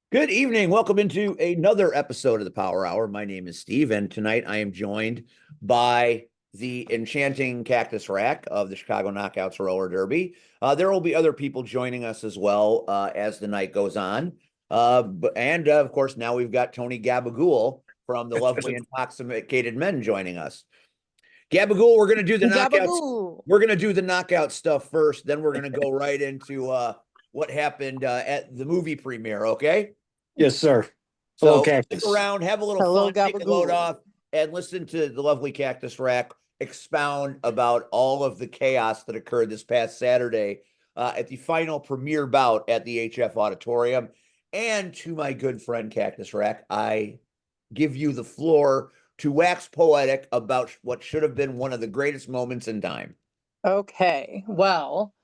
Good evening. Welcome into another episode of the Power Hour. My name is Steve, and tonight I am joined by the enchanting Cactus Rack of the Chicago Knockouts Roller Derby. There will be other people joining us as well as the night goes on. Of course, now we've got Tony Gabagool from the Lovely Intoxicated Men joining us. Gabagool, we're going to do the knockouts. Gabagoo. We're going to do the knockout stuff first. Then we're going to go right into what happened at the movie premiere. Okay. Yes, sir. Hello, So stick Cactus. around, have a little Hello, fun, take a load Gabagool. off, and listen to the lovely Cactus Rack expound about all of the chaos that occurred this past Saturday at the final premiere bout at the HF Auditorium. And to my good friend Cactus Rack, I give you the floor to wax poetic about what should have been one of the greatest moments in time. Okay. Well,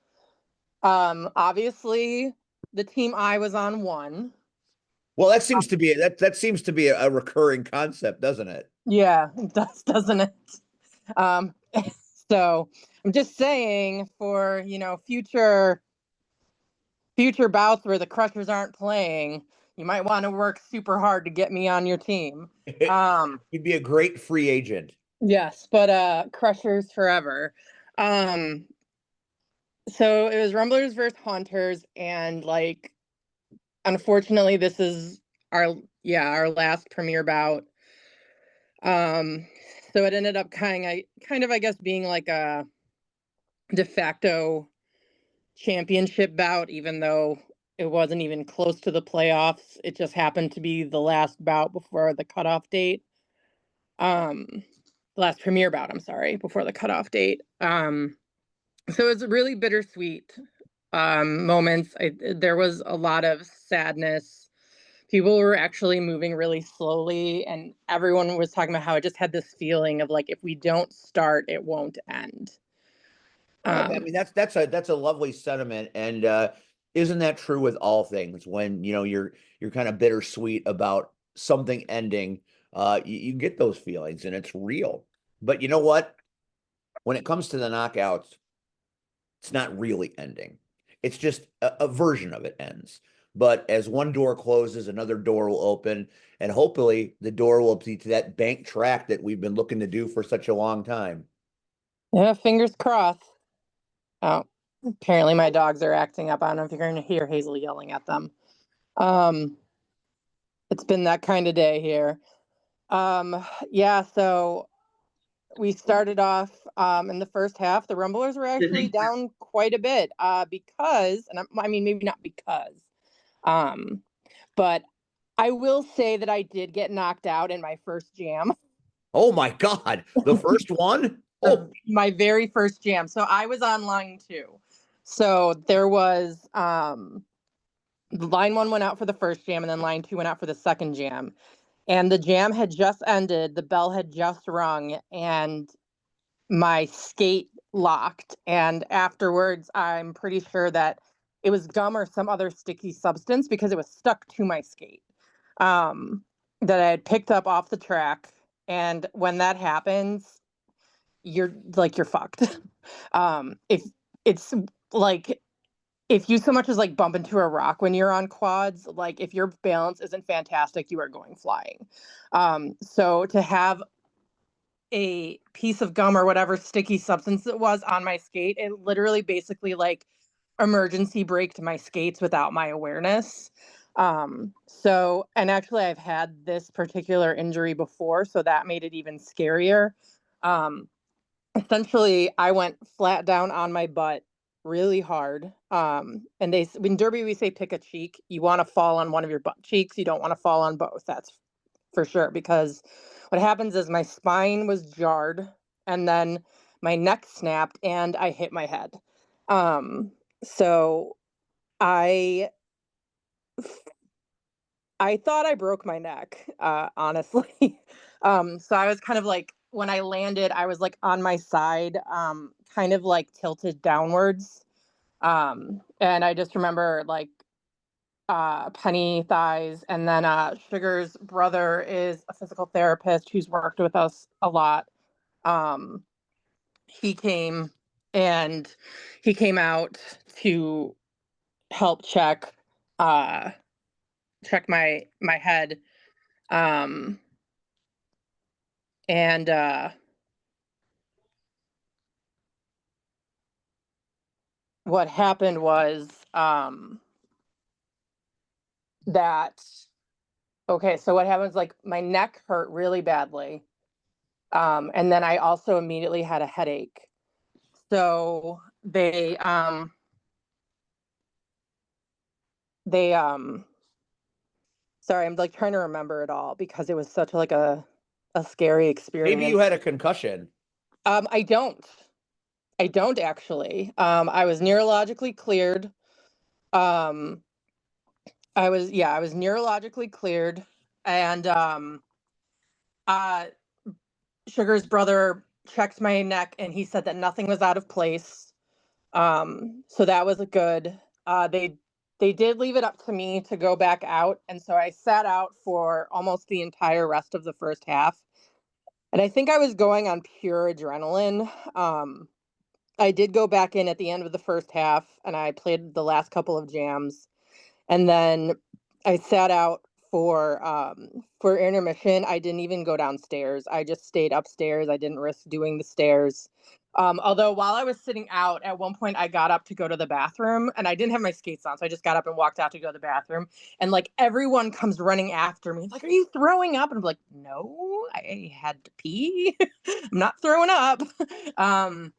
obviously the team I was on won. Well, that seems to be that seems to be a recurring concept, doesn't it? Yeah, it does, doesn't it? Um, so I'm just saying for, future bouts where the Crushers aren't playing, you might want to work super hard to get me on your team. You'd be a great free agent. Yes, but Crushers forever. So it was Rumblers versus Haunters, and unfortunately this is our last premiere bout. So it ended up kind of I guess being like a de facto championship bout, even though it wasn't even close to the playoffs. It just happened to be the last bout before the cutoff date. The last premiere bout, I'm sorry, before the cutoff date. So it's really bittersweet moments. There was a lot of sadness. People were actually moving really slowly, and everyone was talking about how it just had this feeling of like, if we don't start, it won't end. I mean, that's a lovely sentiment, and isn't that true with all things? When you're kind of bittersweet about something ending, you get those feelings, and it's real. But you know what? When it comes to the knockouts, it's not really ending. It's just a version of it ends. But as one door closes, another door will open, and hopefully the door will be to that bank track that we've been looking to do for such a long time. Yeah, fingers crossed. Oh, apparently my dogs are acting up. I don't know if you're going to hear Hazel yelling at them. It's been that kind of day here. Yeah, so we started off in the first half. The Rumblers were actually down quite a bit because, and I mean, maybe not because, but I will say that I did get knocked out in my first jam. Oh my God, the first one? Oh, My very first jam. So I was on line 2. So there was line 1 went out for the first jam, and then line 2 went out for the second jam. And the jam had just ended, the bell had just rung, and my skate locked. And afterwards, I'm pretty sure that it was gum or some other sticky substance because it was stuck to my skate that I had picked up off the track. And when that happens, you're fucked. If it's like, if you so much as like bump into a rock when you're on quads, like if your balance isn't fantastic, you are going flying. So to have a piece of gum or whatever sticky substance it was on my skate, it literally basically like emergency braked my skates without my awareness. So, and actually I've had this particular injury before, so that made it even scarier. Essentially I went flat down on my butt really hard. And in derby we say pick a cheek. You want to fall on one of your butt cheeks. You don't want to fall on both. That's for sure, because what happens is my spine was jarred, and then my neck snapped, and I hit my head. So I thought I broke my neck, honestly. So I was kind of like, when I landed, I was like on my side, kind of like tilted downwards. And I just remember like Penny thighs, and then Sugar's brother is a physical therapist who's worked with us a lot. He came and he came out to help check check my head. And what happened was that, okay, so what happens, like, my neck hurt really badly. And then I also immediately had a headache. So they sorry, I'm like trying to remember it all because it was such like a scary experience. Maybe you had a concussion. I don't actually. I was neurologically cleared. I was neurologically cleared, and Sugar's brother checked my neck and he said that nothing was out of place. So that was a good. They did leave it up to me to go back out, and so I sat out for almost the entire rest of the first half. And I think I was going on pure adrenaline. I did go back in at the end of the first half, and I played the last couple of jams, and then I sat out for intermission. I didn't even go downstairs. I just stayed upstairs. I didn't risk doing the stairs. Although while I was sitting out, at one point I got up to go to the bathroom, and I didn't have my skates on, so I just got up and walked out to go to the bathroom. And like everyone comes running after me, like, "Are you throwing up?" And I'm like, "No, I had to pee. I'm not throwing up."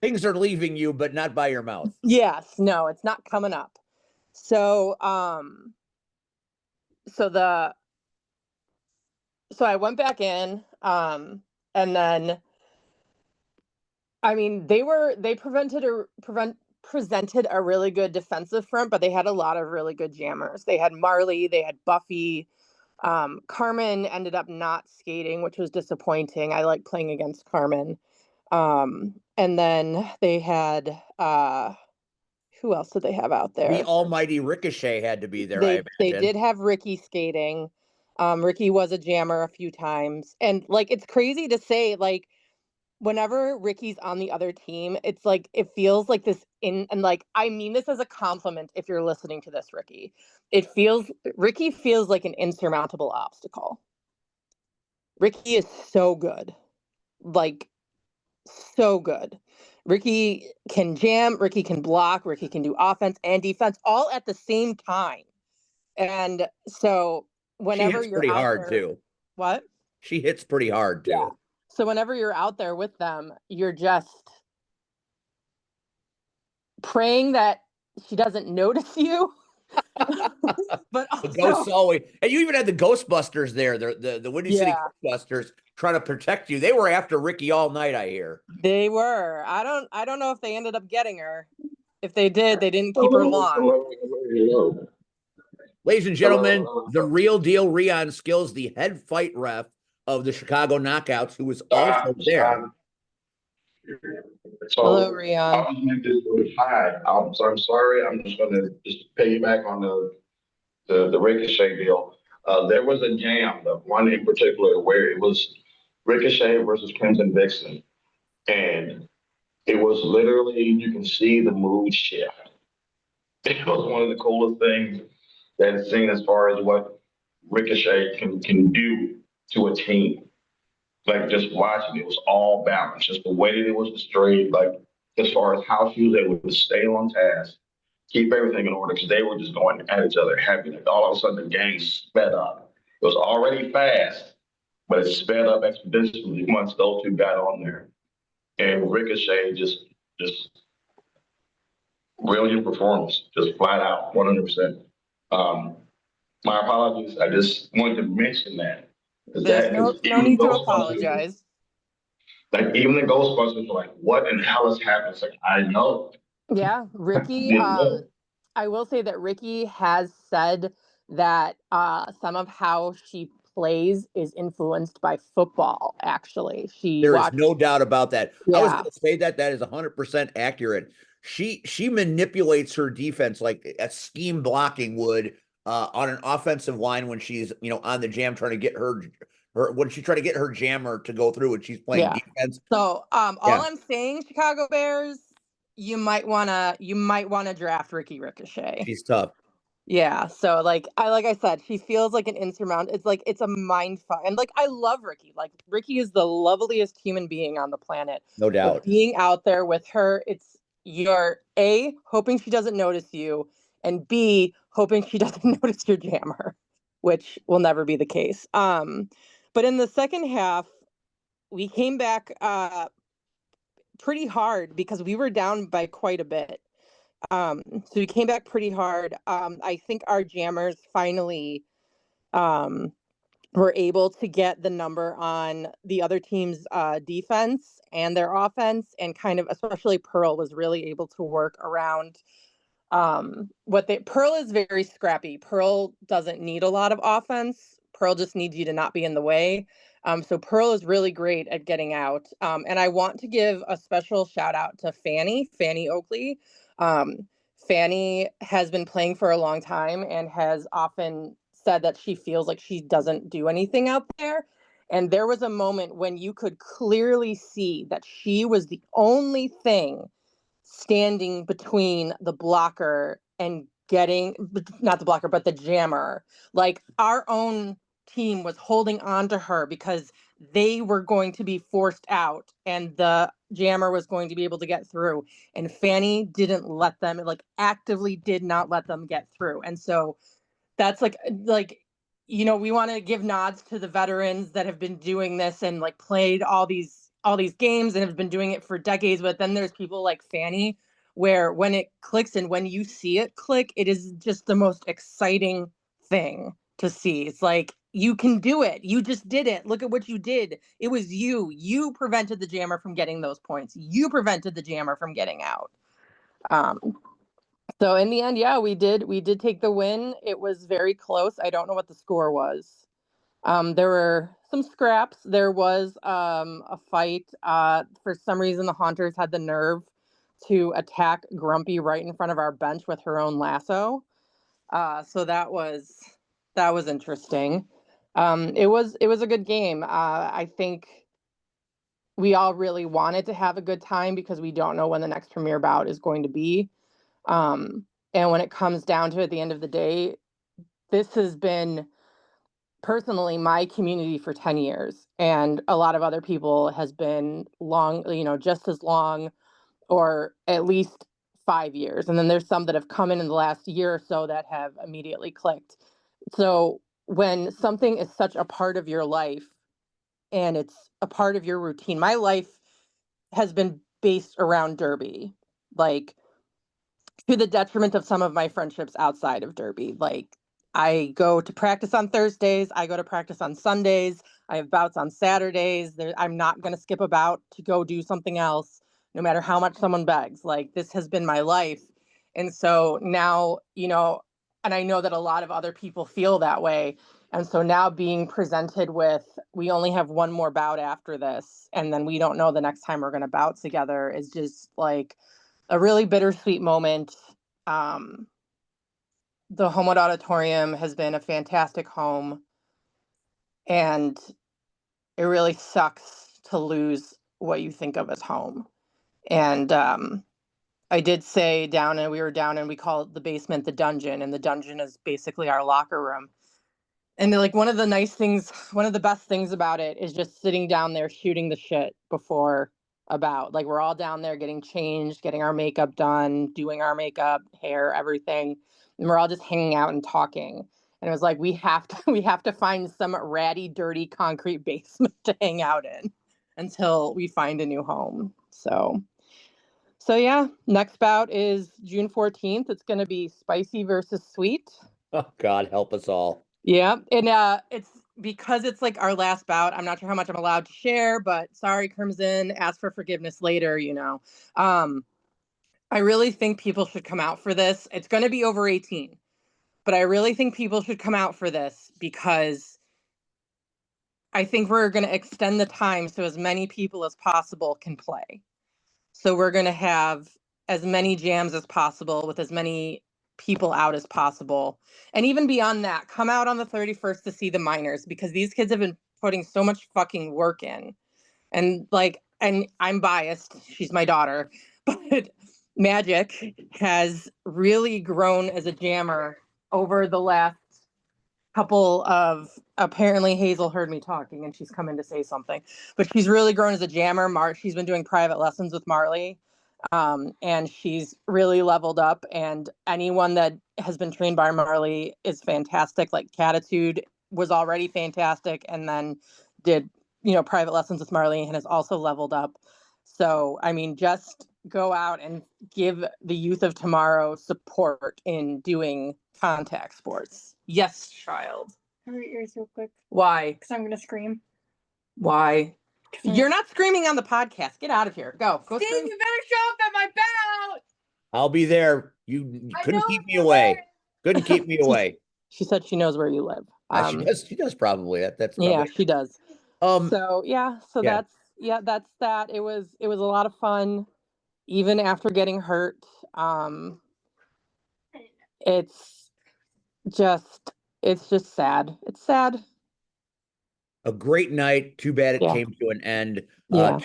Things are leaving you, but not by your mouth. Yes, no, it's not coming up. So so I went back in, and then, I mean, they presented a really good defensive front, but they had a lot of really good jammers. They had Marley, they had Buffy. Carmen ended up not skating, which was disappointing. I like playing against Carmen. And then they had who else did they have out there? The almighty Ricochet had to be there, I imagine. They did have Ricky skating. Ricky was a jammer a few times. And like, it's crazy to say, like, whenever Ricky's on the other team, it's like, it feels like this and like, I mean this as a compliment if you're listening to this, Ricky. Ricky feels like an insurmountable obstacle. Ricky is so good. Like, so good. Ricky can jam, Ricky can block, Ricky can do offense and defense all at the same time. And so She whenever hits you're pretty out hard there, too. what? She hits pretty hard too. Yeah. So whenever you're out there with them, you're just praying that she doesn't notice you. But The ghosts also, always, and you even had the Ghostbusters there, the Windy City yeah, Ghostbusters trying to protect you. They were after Ricky all night, I hear. they were. I don't know if they ended up getting her. If they did, they didn't keep her long. Hello. Ladies and gentlemen, the real deal Rion Skills, the head fight ref of the Chicago Knockouts, who was also there. So Hello, Rion. I was going to do hi. I'm sorry. I'm just going to just piggyback on the Ricochet deal. There was a jam, the one in particular where it was Ricochet versus Crimson Vixen, and it was literally you can see the mood shift. It was one of the coolest things that I've seen as far as what Ricochet can do to a team. Like just watching it was all balanced, just the way that it was displayed, like as far as how she was able to stay on task, keep everything in order, because they were just going at each other heavy. Like all of a sudden the game sped up. It was already fast, but it sped up exponentially once those two got on there. And Ricochet just brilliant performance, just flat out, 100%. Um, my apologies. I just wanted to mention that. There's no need to apologize. Like even the Ghostbusters were like, "What in hell has happened?" It's like I know. Yeah, Ricky. Didn't know. I will say that Ricky has said that some of how she plays is influenced by football. Actually, There is no doubt about that. I was Yeah, going to say that is 100% accurate. She manipulates her defense like a scheme blocking would on an offensive line when she's on the jam trying to get her when she try to get her jammer to go through and she's playing yeah. defense. So all Yeah. I'm saying, Chicago Bears, you might wanna draft Ricky Ricochet. She's tough. Yeah, so like I said, she feels like an insurmountable. It's like it's a mind fuck, and like I love Ricky. Like Ricky is the loveliest human being on the planet. No But doubt. being out there with her, it's you're A, hoping she doesn't notice you, and B, hoping she doesn't notice your jammer, which will never be the case. But in the second half, we came back pretty hard because we were down by quite a bit. So we came back pretty hard. I think our jammers finally um, were able to get the number on the other team's defense and their offense, and kind of, especially Pearl was really able to work around what they Pearl is very scrappy. Pearl doesn't need a lot of offense. Pearl just needs you to not be in the way. So Pearl is really great at getting out. And I want to give a special shout out to Fanny Oakley. Um, Fanny has been playing for a long time and has often said that she feels like she doesn't do anything out there. And there was a moment when you could clearly see that she was the only thing standing between the blocker and getting, not the blocker, but the jammer. Like our own team was holding on to her because they were going to be forced out and the jammer was going to be able to get through. And Fanny didn't let them, like actively did not let them get through. And so that's we want to give nods to the veterans that have been doing this and like played all these games and have been doing it for decades. But then there's people like Fanny, where when it clicks and when you see it click, it is just the most exciting thing to see. It's like, you can do it. You just did it. Look at what you did. It was you. You prevented the jammer from getting those points. You prevented the jammer from getting out. Um, so in the end, yeah, we did take the win. It was very close. I don't know what the score was. There were some scraps. There was a fight. For some reason, the Haunters had the nerve to attack Grumpy right in front of our bench with her own lasso. So that was interesting. It was a good game. I think we all really wanted to have a good time because we don't know when the next premiere bout is going to be. Um, and when it comes down to it, at the end of the day, this has been personally my community for 10 years. And a lot of other people has been long, just as long, or at least 5 years. And then there's some that have come in the last year or so that have immediately clicked. So when something is such a part of your life and it's a part of your routine, my life has been based around Derby. Like, to the detriment of some of my friendships outside of Derby. Like, I go to practice on Thursdays, I go to practice on Sundays, I have bouts on Saturdays. I'm not going to skip a bout to go do something else, no matter how much someone begs. Like, this has been my life. And so now, and I know that a lot of other people feel that way. And so now being presented with, we only have one more bout after this, and then we don't know the next time we're going to bout together, is just like a really bittersweet moment. Um, the Homewood Auditorium has been a fantastic home, and it really sucks to lose what you think of as home. And I did say we were down and we call it the basement the dungeon, and the dungeon is basically our locker room. And like one of the best things about it is just sitting down there shooting the shit before about. Like, we're all down there getting changed, getting our makeup done, doing our makeup, hair, everything. And we're all just hanging out and talking. And it was like, we have to find some ratty, dirty concrete basement to hang out in until we find a new home. So yeah, next bout is June 14th. It's going to be spicy versus sweet. Oh, God, help us all. Yeah, and it's because it's like our last bout. I'm not sure how much I'm allowed to share, but sorry, Crimson. Ask for forgiveness later. I really think people should come out for this. It's going to be over 18, but I really think people should come out for this because I think we're going to extend the time so as many people as possible can play. So we're going to have as many jams as possible with as many people out as possible. And even beyond that, come out on the 31st to see the minors, because these kids have been putting so much fucking work in. And I'm biased. She's my daughter, but Magic has really grown as a jammer over the last couple of, apparently Hazel heard me talking and she's come in to say something, but she's really grown as a jammer. She's been doing private lessons with Marley, and she's really leveled up, and anyone that has been trained by Marley is fantastic. Like Catitude was already fantastic and then did, private lessons with Marley and has also leveled up. So, I mean, just go out and give the youth of tomorrow support in doing contact sports. Yes, child. Cover your ears real quick, Why? because I'm gonna scream. Why? You're not screaming on the podcast. Get out of here. Go Steve, scream. you better show up at my bout. I'll be there. You I couldn't know keep me you're away. there. Couldn't keep me away. She said she knows where you live. She does. She does probably. That's Yeah, probably. she does. So Yeah. that's that. It was a lot of fun, even after getting hurt. It's just sad. It's sad. A great night. Too bad it Yeah. came to an end. Yeah.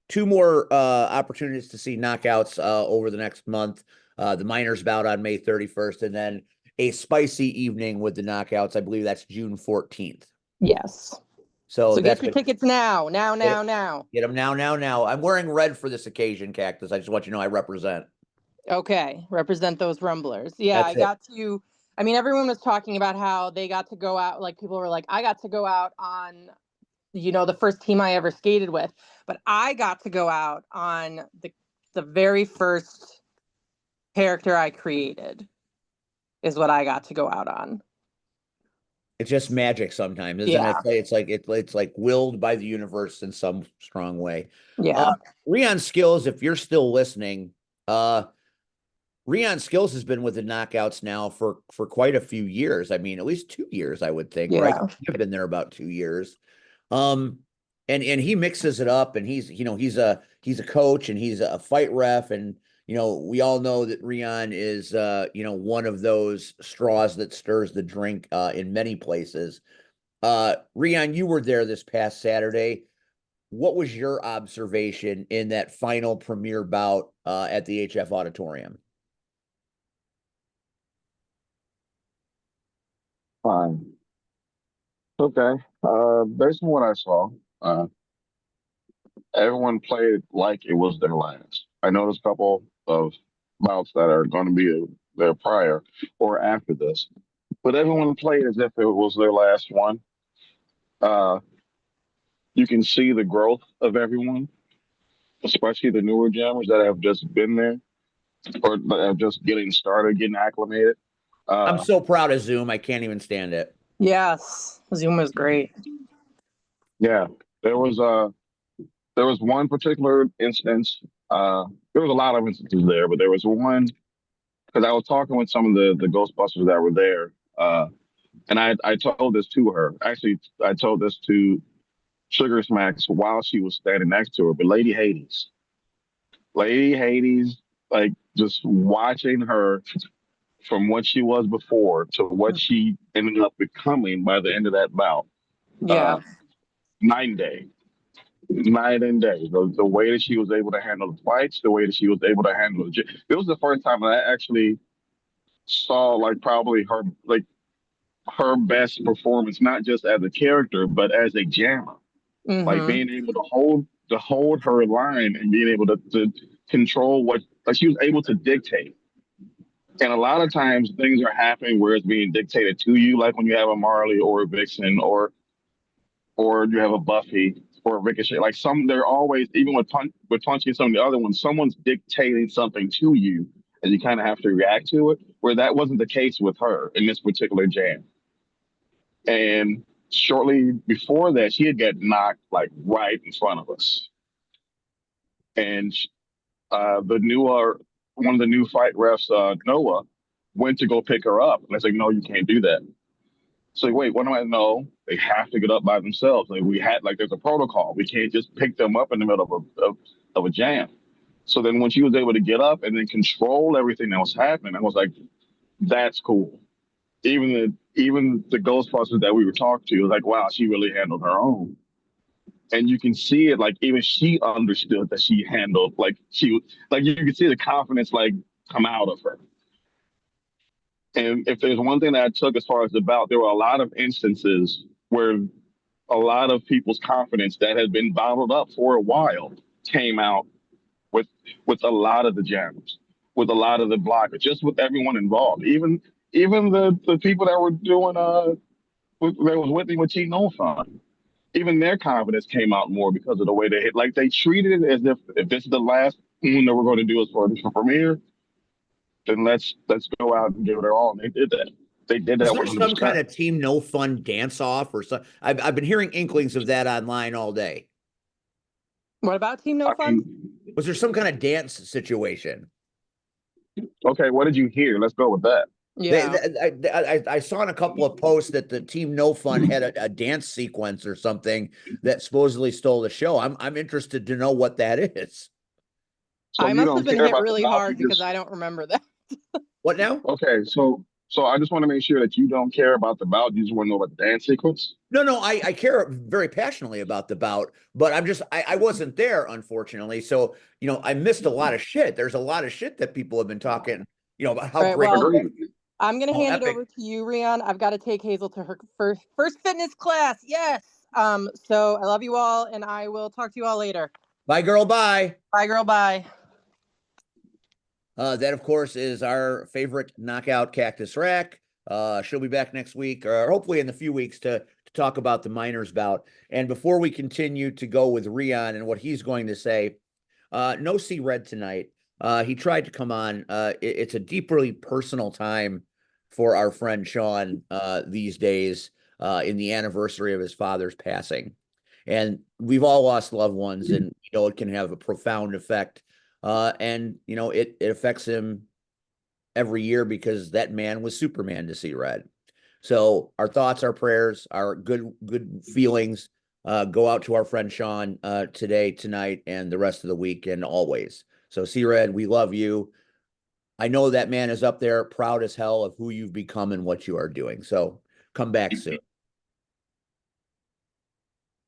Two more opportunities to see knockouts over the next month. The minors bout on May 31st, and then a spicy evening with the knockouts. I believe that's June 14th. Yes. So get your tickets now. Now. Get them now. I'm wearing red for this occasion, Cactus. I just want you to know I represent. Okay, represent those rumblers. Yeah, I mean, everyone was talking about how they got to go out. Like, people were like, I got to go out on, the first team I ever skated with, but I got to go out on the very first character I created is what I got to go out on. It's just magic sometimes, isn't it? It's like willed by the universe in some strong way. Yeah. Rion Skills, if you're still listening, Rion Skills has been with the knockouts now for quite a few years. I mean, at least 2 years, I would think, right? I've been there about 2 years. And he mixes it up, and he's a coach and he's a fight ref, and we all know that Rion is one of those straws that stirs the drink in many places. Rion, you were there this past Saturday. What was your observation in that final premiere bout at the HF Auditorium? Fine. Okay. Based on what I saw, everyone played like it was their last. I noticed a couple of bouts that are going to be their prior or after this, but everyone played as if it was their last one. You can see the growth of everyone, especially the newer jammers that have just been there or that are just getting started, getting acclimated. I'm so proud of Zoom. I can't even stand it. Yes, Zoom was great. Yeah, there was one particular instance. There was a lot of instances there, but there was one because I was talking with some of the Ghostbusters that were there, and I told this to her. Actually, I told this to Sugar Smacks while she was standing next to her. But Lady Hades, like just watching her from what she was before to what she ended up becoming by the end of that bout. Yeah. Night and day. The way that she was able to handle the fights, the way that she was able to handle it was the first time that I actually saw like probably her best performance, not just as a character, but as a jammer. Mm-hmm. Like being able to hold her line and being able to control what like she was able to dictate. And a lot of times things are happening where it's being dictated to you, like when you have a Marley or a Vixen or you have a Buffy or a Ricochet. Like they're always, even with punching some of the other ones, someone's dictating something to you and you kind of have to react to it, where that wasn't the case with her in this particular jam. And shortly before that, she had got knocked like right in front of us. And one of the new fight refs, Noah, went to go pick her up. And I was like, no, you can't do that. So like, wait, what do I know? They have to get up by themselves. Like there's a protocol. We can't just pick them up in the middle of a jam. So then when she was able to get up and then control everything that was happening, I was like, that's cool. Even the Ghostbusters that we were talking to was like, wow, she really handled her own. And you can see it, like even she understood that she handled, like you can see the confidence like come out of her. And if there's one thing that I took as far as the bout, there were a lot of instances where a lot of people's confidence that had been bottled up for a while came out with with a lot of the jams, with a lot of the blockers, just with everyone involved. Even the people that were doing that was with me with Team No Fun. Even their confidence came out more because of the way they hit. Like they treated it as if this is the last one that we're going to do as for the premiere, then let's go out and give it our all. And they did that. They did Was that there some 100%. kind of Team No Fun dance off or something? I've been hearing inklings of that online all day. What about Team No I Fun? mean, Was there some kind of dance situation? okay, what did you hear? Let's go with that. Yeah. I saw in a couple of posts that the Team No Fun had a dance sequence or something that supposedly stole the show. I'm interested to know what that is. So I you must don't have been care hit about the really bout, hard you because just I don't remember that. What now? okay. So I just want to make sure that you don't care about the bout. You just want to know about the dance sequence. No, I care very passionately about the bout, but I wasn't there, unfortunately. So, I missed a lot of shit. There's a lot of shit that people have been talking, about how All right, great, well, Agreed. I'm going to how hand it epic. over to you, Rian. I've got to take Hazel to her first fitness class. Yes. So I love you all, and I will talk to you all later. Bye, girl, bye. Bye, girl. Bye. That, of course, is our favorite knockout Cactus Rack. She'll be back next week, or hopefully in a few weeks, to talk about the minors bout. And before we continue to go with Rion and what he's going to say, no see Red tonight. He tried to come on. It's a deeply personal time for our friend Sean these days in the anniversary of his father's passing. And we've all lost loved ones, and it can have a profound effect. And it affects him every year because that man was Superman to see Red. So our thoughts, our prayers, our good feelings go out to our friend Sean today, tonight, and the rest of the week, and always. So see Red, we love you. I know that man is up there, proud as hell of who you've become and what you are doing. So come back soon.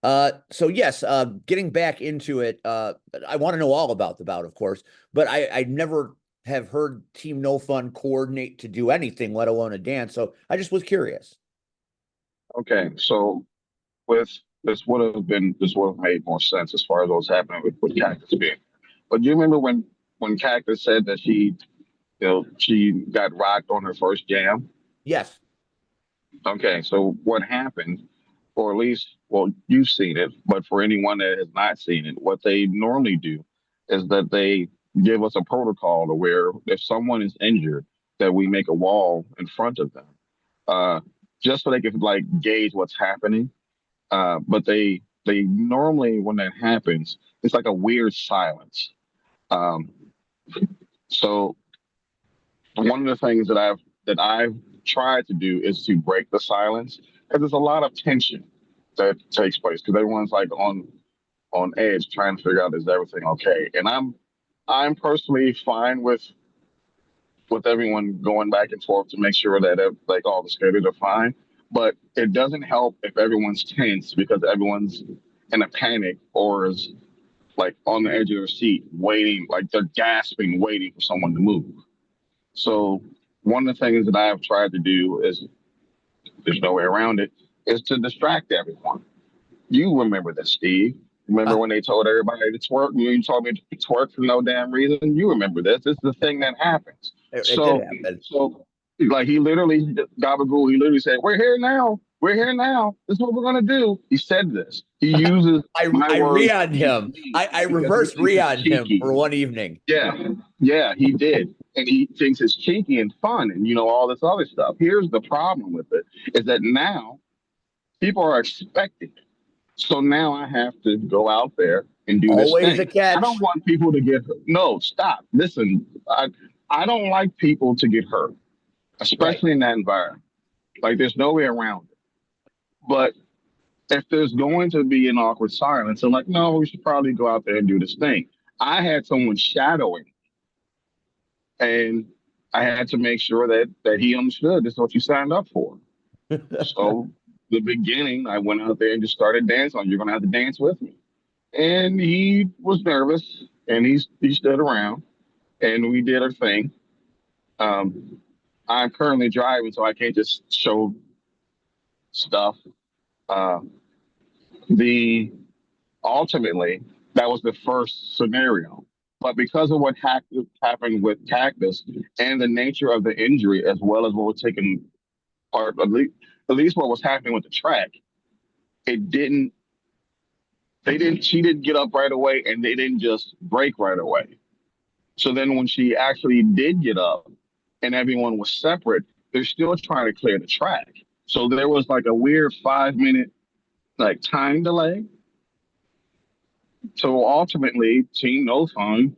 So yes, getting back into it, I want to know all about the bout, of course, but I never have heard Team No Fun coordinate to do anything, let alone a dance. So I just was curious. Okay, so with this would have made more sense as far as what was happening with Cactus being. But do you remember when Cactus said that she got rocked on her first jam? Yes. Okay, so what happened, or at least, well, you've seen it, but for anyone that has not seen it, what they normally do is that they give us a protocol to where if someone is injured, that we make a wall in front of them, uh, just so they can like gauge what's happening. But they normally when that happens, it's like a weird silence. Um, so one of the things that I've tried to do is to break the silence because there's a lot of tension that takes place because everyone's like on edge trying to figure out is everything okay. And I'm personally fine with everyone going back and forth to make sure that like all the skaters are fine. But it doesn't help if everyone's tense because everyone's in a panic or is like on the edge of their seat, waiting, like they're gasping, waiting for someone to move. So one of the things that I've tried to do is there's no way around it, is to distract everyone. You remember this, Steve. Remember when they told everybody to twerk? You told me to twerk for no damn reason. You remember this. This is the thing that happens. It did happen. So like he literally, Gabagool, he literally said, "We're here now. We're here now. This is what we're gonna do." He said this. He uses my I words re-on him. I because he reverse thinks it's re-on him cheeky. for one evening. Yeah, he did. And he thinks it's cheeky and fun and all this other stuff. Here's the problem with it is that now people are expecting it. So now I have to go out there and do this Always a thing. I catch. don't want people to get hurt. No, stop. Listen, I don't like people to get hurt, Right. especially in that environment. Like there's no way around it. But if there's going to be an awkward silence, I'm like, no, we should probably go out there and do this thing. I had someone shadowing and I had to make sure that he understood this is what you signed up for. So the beginning, I went out there and just started dancing. You're gonna have to dance with me. And he was nervous and he stood around and we did our thing. Um, I'm currently driving, so I can't just show stuff. Uh, the ultimately that was the first scenario, but because of what happened with Cactus and the nature of the injury, as well as what was taking part, at least what was happening with the track, it didn't. They didn't. She didn't get up right away, and they didn't just break right away. So then, when she actually did get up, and everyone was separate, they're still trying to clear the track. So there was like a weird 5 minute like time delay. So ultimately, Team No Fun,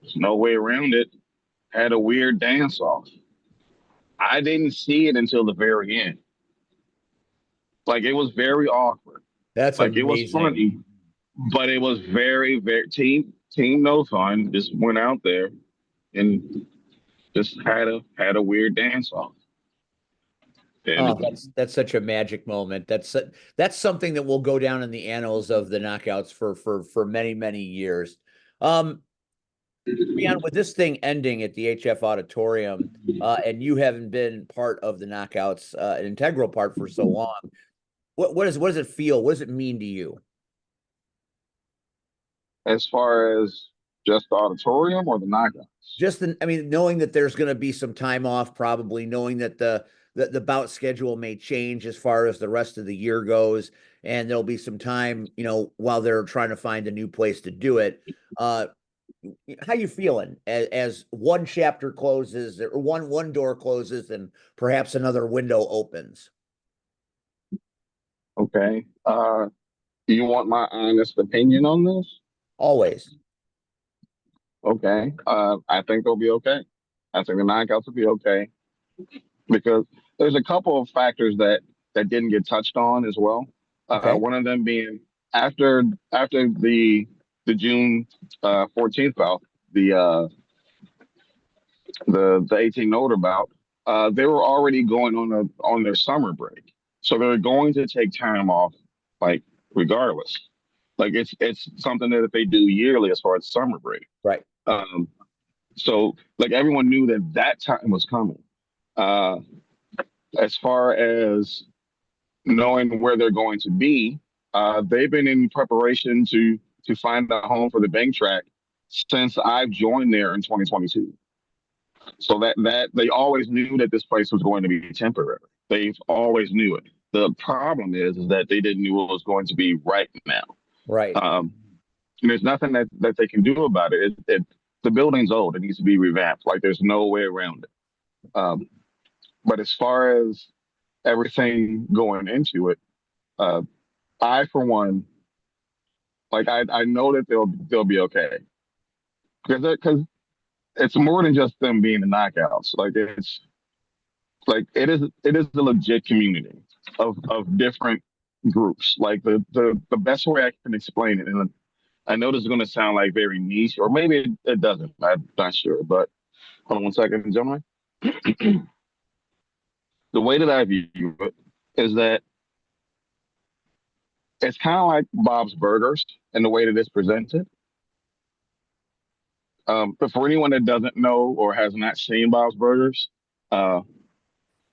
there's no way around it, had a weird dance off. I didn't see it until the very end. Like it was very awkward. That's Like it was amazing. funny, but it was very, very Team No Fun just went out there and just had a weird dance off. Oh, that's such a magic moment. That's something that will go down in the annals of the knockouts for many, many years. Leon, with this thing ending at the HF Auditorium, and you haven't been part of the knockouts, an integral part for so long, what does it feel? What does it mean to you? As far as just the auditorium or the knockouts? I mean, knowing that there's going to be some time off, probably knowing that the bout schedule may change as far as the rest of the year goes, and there'll be some time, while they're trying to find a new place to do it. How you feeling as one chapter closes or one door closes and perhaps another window opens? Okay. Do you want my honest opinion on this? Always. Okay. I think they'll be okay. I think the knockouts will be okay because there's a couple of factors that didn't get touched on as well. Okay. One of them being after the June 14th bout, the 18 noter bout, they were already going on their summer break, so they're going to take time off, like regardless. Like it's something that they do yearly as far as summer break. Right. So like everyone knew that time was coming. Uh, as far as knowing where they're going to be, they've been in preparation to find a home for the bank track since I've joined there in 2022. So that they always knew that this place was going to be temporary. They've always knew it. The problem is that they didn't know it was going to be right now. Right. And there's nothing that they can do about it. The building's old. It needs to be revamped. Like there's no way around it. But as far as everything going into it, I for one, like I know that they'll be okay because it's more than just them being the knockouts. Like it's like it is a legit community of different groups. Like the best way I can explain it, and I know this is going to sound like very niche, or maybe it doesn't. I'm not sure, but hold on one second, gentlemen. The way that I view it is that it's kind of like Bob's Burgers in the way that it's presented. But for anyone that doesn't know or has not seen Bob's Burgers, uh,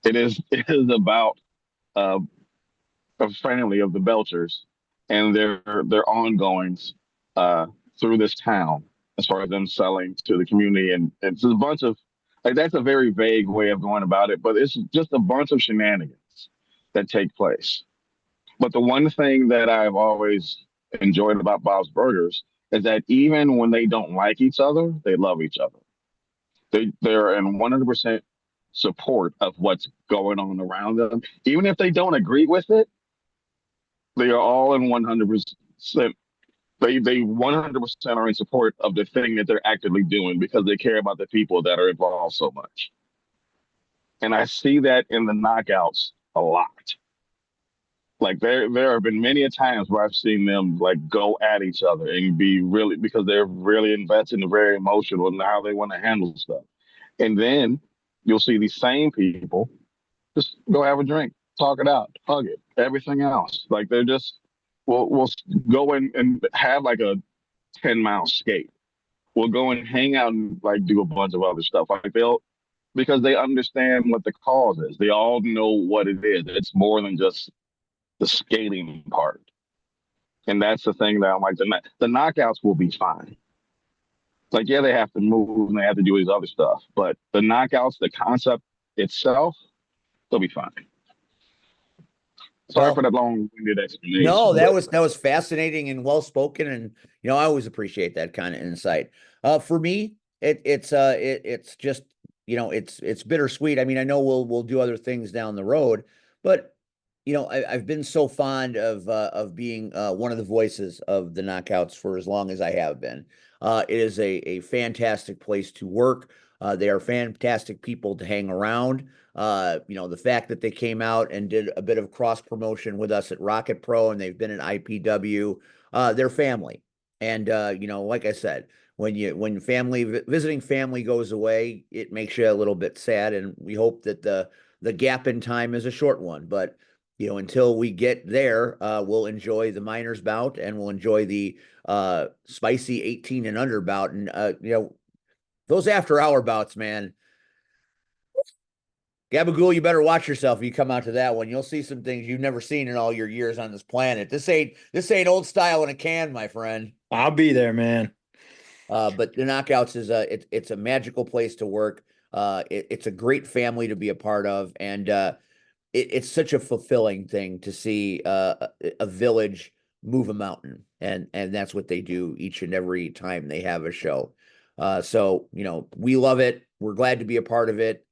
it is about uh, a family of the Belchers and their ongoings through this town as far as them selling to the community, and it's a bunch of like that's a very vague way of going about it, but it's just a bunch of shenanigans that take place. But the one thing that I've always enjoyed about Bob's Burgers is that even when they don't like each other, they love each other. They're in 100% support of what's going on around them. Even if they don't agree with it, they are all in 100%. They 100% are in support of the thing that they're actively doing because they care about the people that are involved so much. And I see that in the knockouts a lot. Like there have been many a times where I've seen them like go at each other and be really because they're really invested and very emotional in how they want to handle stuff. And then you'll see these same people just go have a drink, talk it out, hug it, everything else. Like they're just we'll go in and have like a 10-mile skate. We'll go and hang out and like do a bunch of other stuff. Like because they understand what the cause is. They all know what it is. It's more than just the skating part. And that's the thing that I'm like, the knockouts will be fine. Like, yeah, they have to move and they have to do these other stuff, but the knockouts, the concept itself, they'll be fine. Sorry Well, for that long-winded explanation. no, that was fascinating and well spoken, and I always appreciate that kind of insight. For me, it's just it's bittersweet. I mean, I know we'll do other things down the road, but I've been so fond of being one of the voices of the Knockouts for as long as I have been. It is a fantastic place to work. They are fantastic people to hang around. The fact that they came out and did a bit of cross promotion with us at Rocket Pro, and they've been at IPW, they're family. And like I said, when visiting family goes away, it makes you a little bit sad, and we hope that the gap in time is a short one. But until we get there, we'll enjoy the minors bout, and we'll enjoy the spicy 18 and under bout, and those after hour bouts, man. Gabagool, you better watch yourself if you come out to that one. You'll see some things you've never seen in all your years on this planet. This ain't old style in a can, my friend. I'll be there, man. But the Knockouts is it's a magical place to work. It's a great family to be a part of, and it's such a fulfilling thing to see a village move a mountain, and that's what they do each and every time they have a show. So we love it. We're glad to be a part of it.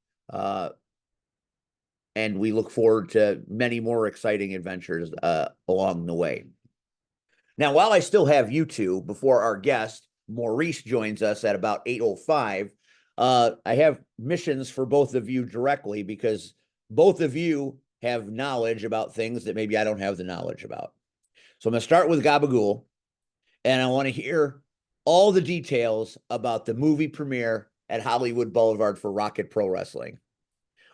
And we look forward to many more exciting adventures along the way. Now, while I still have you two, before our guest, Maurice, joins us at about 8:05, I have missions for both of you directly, because both of you have knowledge about things that maybe I don't have the knowledge about. So I'm going to start with Gabagool, and I want to hear all the details about the movie premiere at Hollywood Boulevard for Rocket Pro Wrestling.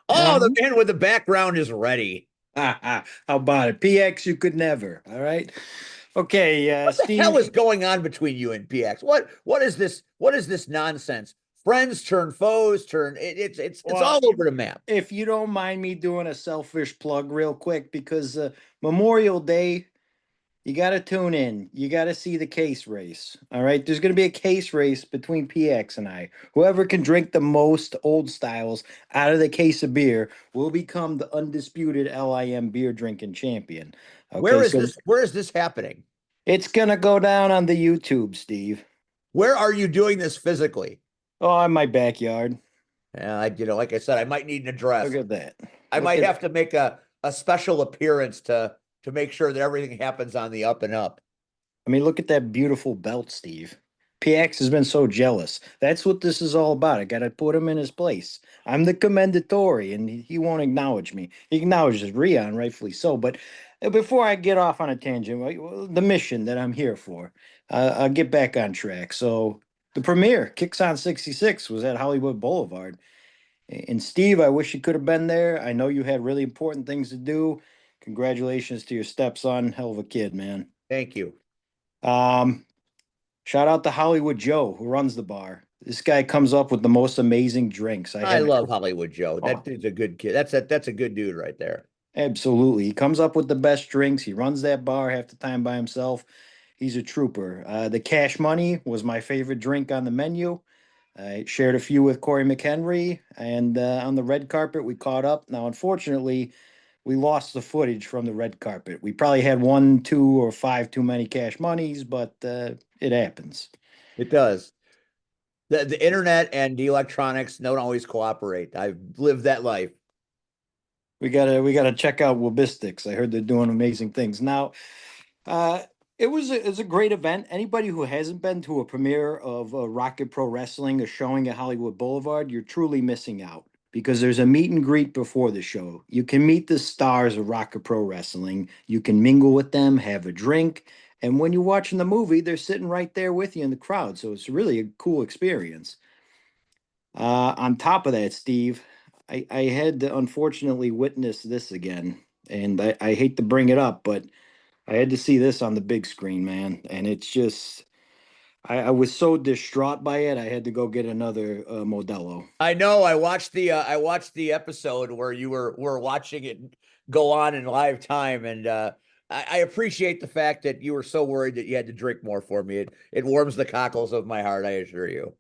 Oh, the man with the background is ready. How about it? PX, you could never. All right. Okay, What the Steve. hell is going on between you and PX? What is this? What is this nonsense? Friends turn foes, it's Well, all over the map. If you don't mind me doing a selfish plug real quick, because Memorial Day, you got to tune in. You got to see the case race. All right. There's going to be a case race between PX and I. Whoever can drink the most old styles out of the case of beer will become the undisputed LIM beer drinking champion. Okay, Where is this happening? It's going to go down on the YouTube, Steve. Where are you doing this physically? Oh, in my backyard. Like I said, I might need an address. Look at that. I might have to make a special appearance to make sure that everything happens on the up and up. I mean, look at that beautiful belt, Steve. PX has been so jealous. That's what this is all about. I got to put him in his place. I'm the commendatory, and he won't acknowledge me. He acknowledges Rion, rightfully so. But before I get off on a tangent, the mission that I'm here for, I'll get back on track. So the premiere, Kicks on 66, was at Hollywood Boulevard. And Steve, I wish you could have been there. I know you had really important things to do. Congratulations to your stepson. Hell of a kid, man. Thank you. Shout out to Hollywood Joe, who runs the bar. This guy comes up with the most amazing drinks. I love Hollywood Joe. That dude's a good kid. That's a good dude right there. Absolutely. He comes up with the best drinks. He runs that bar half the time by himself. He's a trooper. The Cash Money was my favorite drink on the menu. I shared a few with Corey McHenry, and on the red carpet, we caught up. Now, unfortunately, we lost the footage from the red carpet. We probably had 1, 2, or 5 too many Cash Monies, but it happens. It does. The internet and the electronics don't always cooperate. I've lived that life. We gotta check out Wabistics. I heard they're doing amazing things. Now, it was a great event. Anybody who hasn't been to a premiere of Rocket Pro Wrestling, a showing at Hollywood Boulevard, you're truly missing out, because there's a meet and greet before the show. You can meet the stars of Rocket Pro Wrestling. You can mingle with them, have a drink, and when you're watching the movie, they're sitting right there with you in the crowd. So it's really a cool experience. On top of that, Steve, I had to unfortunately witness this again, and I hate to bring it up, but I had to see this on the big screen, man. And it's just, I was so distraught by it, I had to go get another Modelo. I know. I watched the episode where you were watching it go on in live time, and I appreciate the fact that you were so worried that you had to drink more for me. It warms the cockles of my heart, I assure you.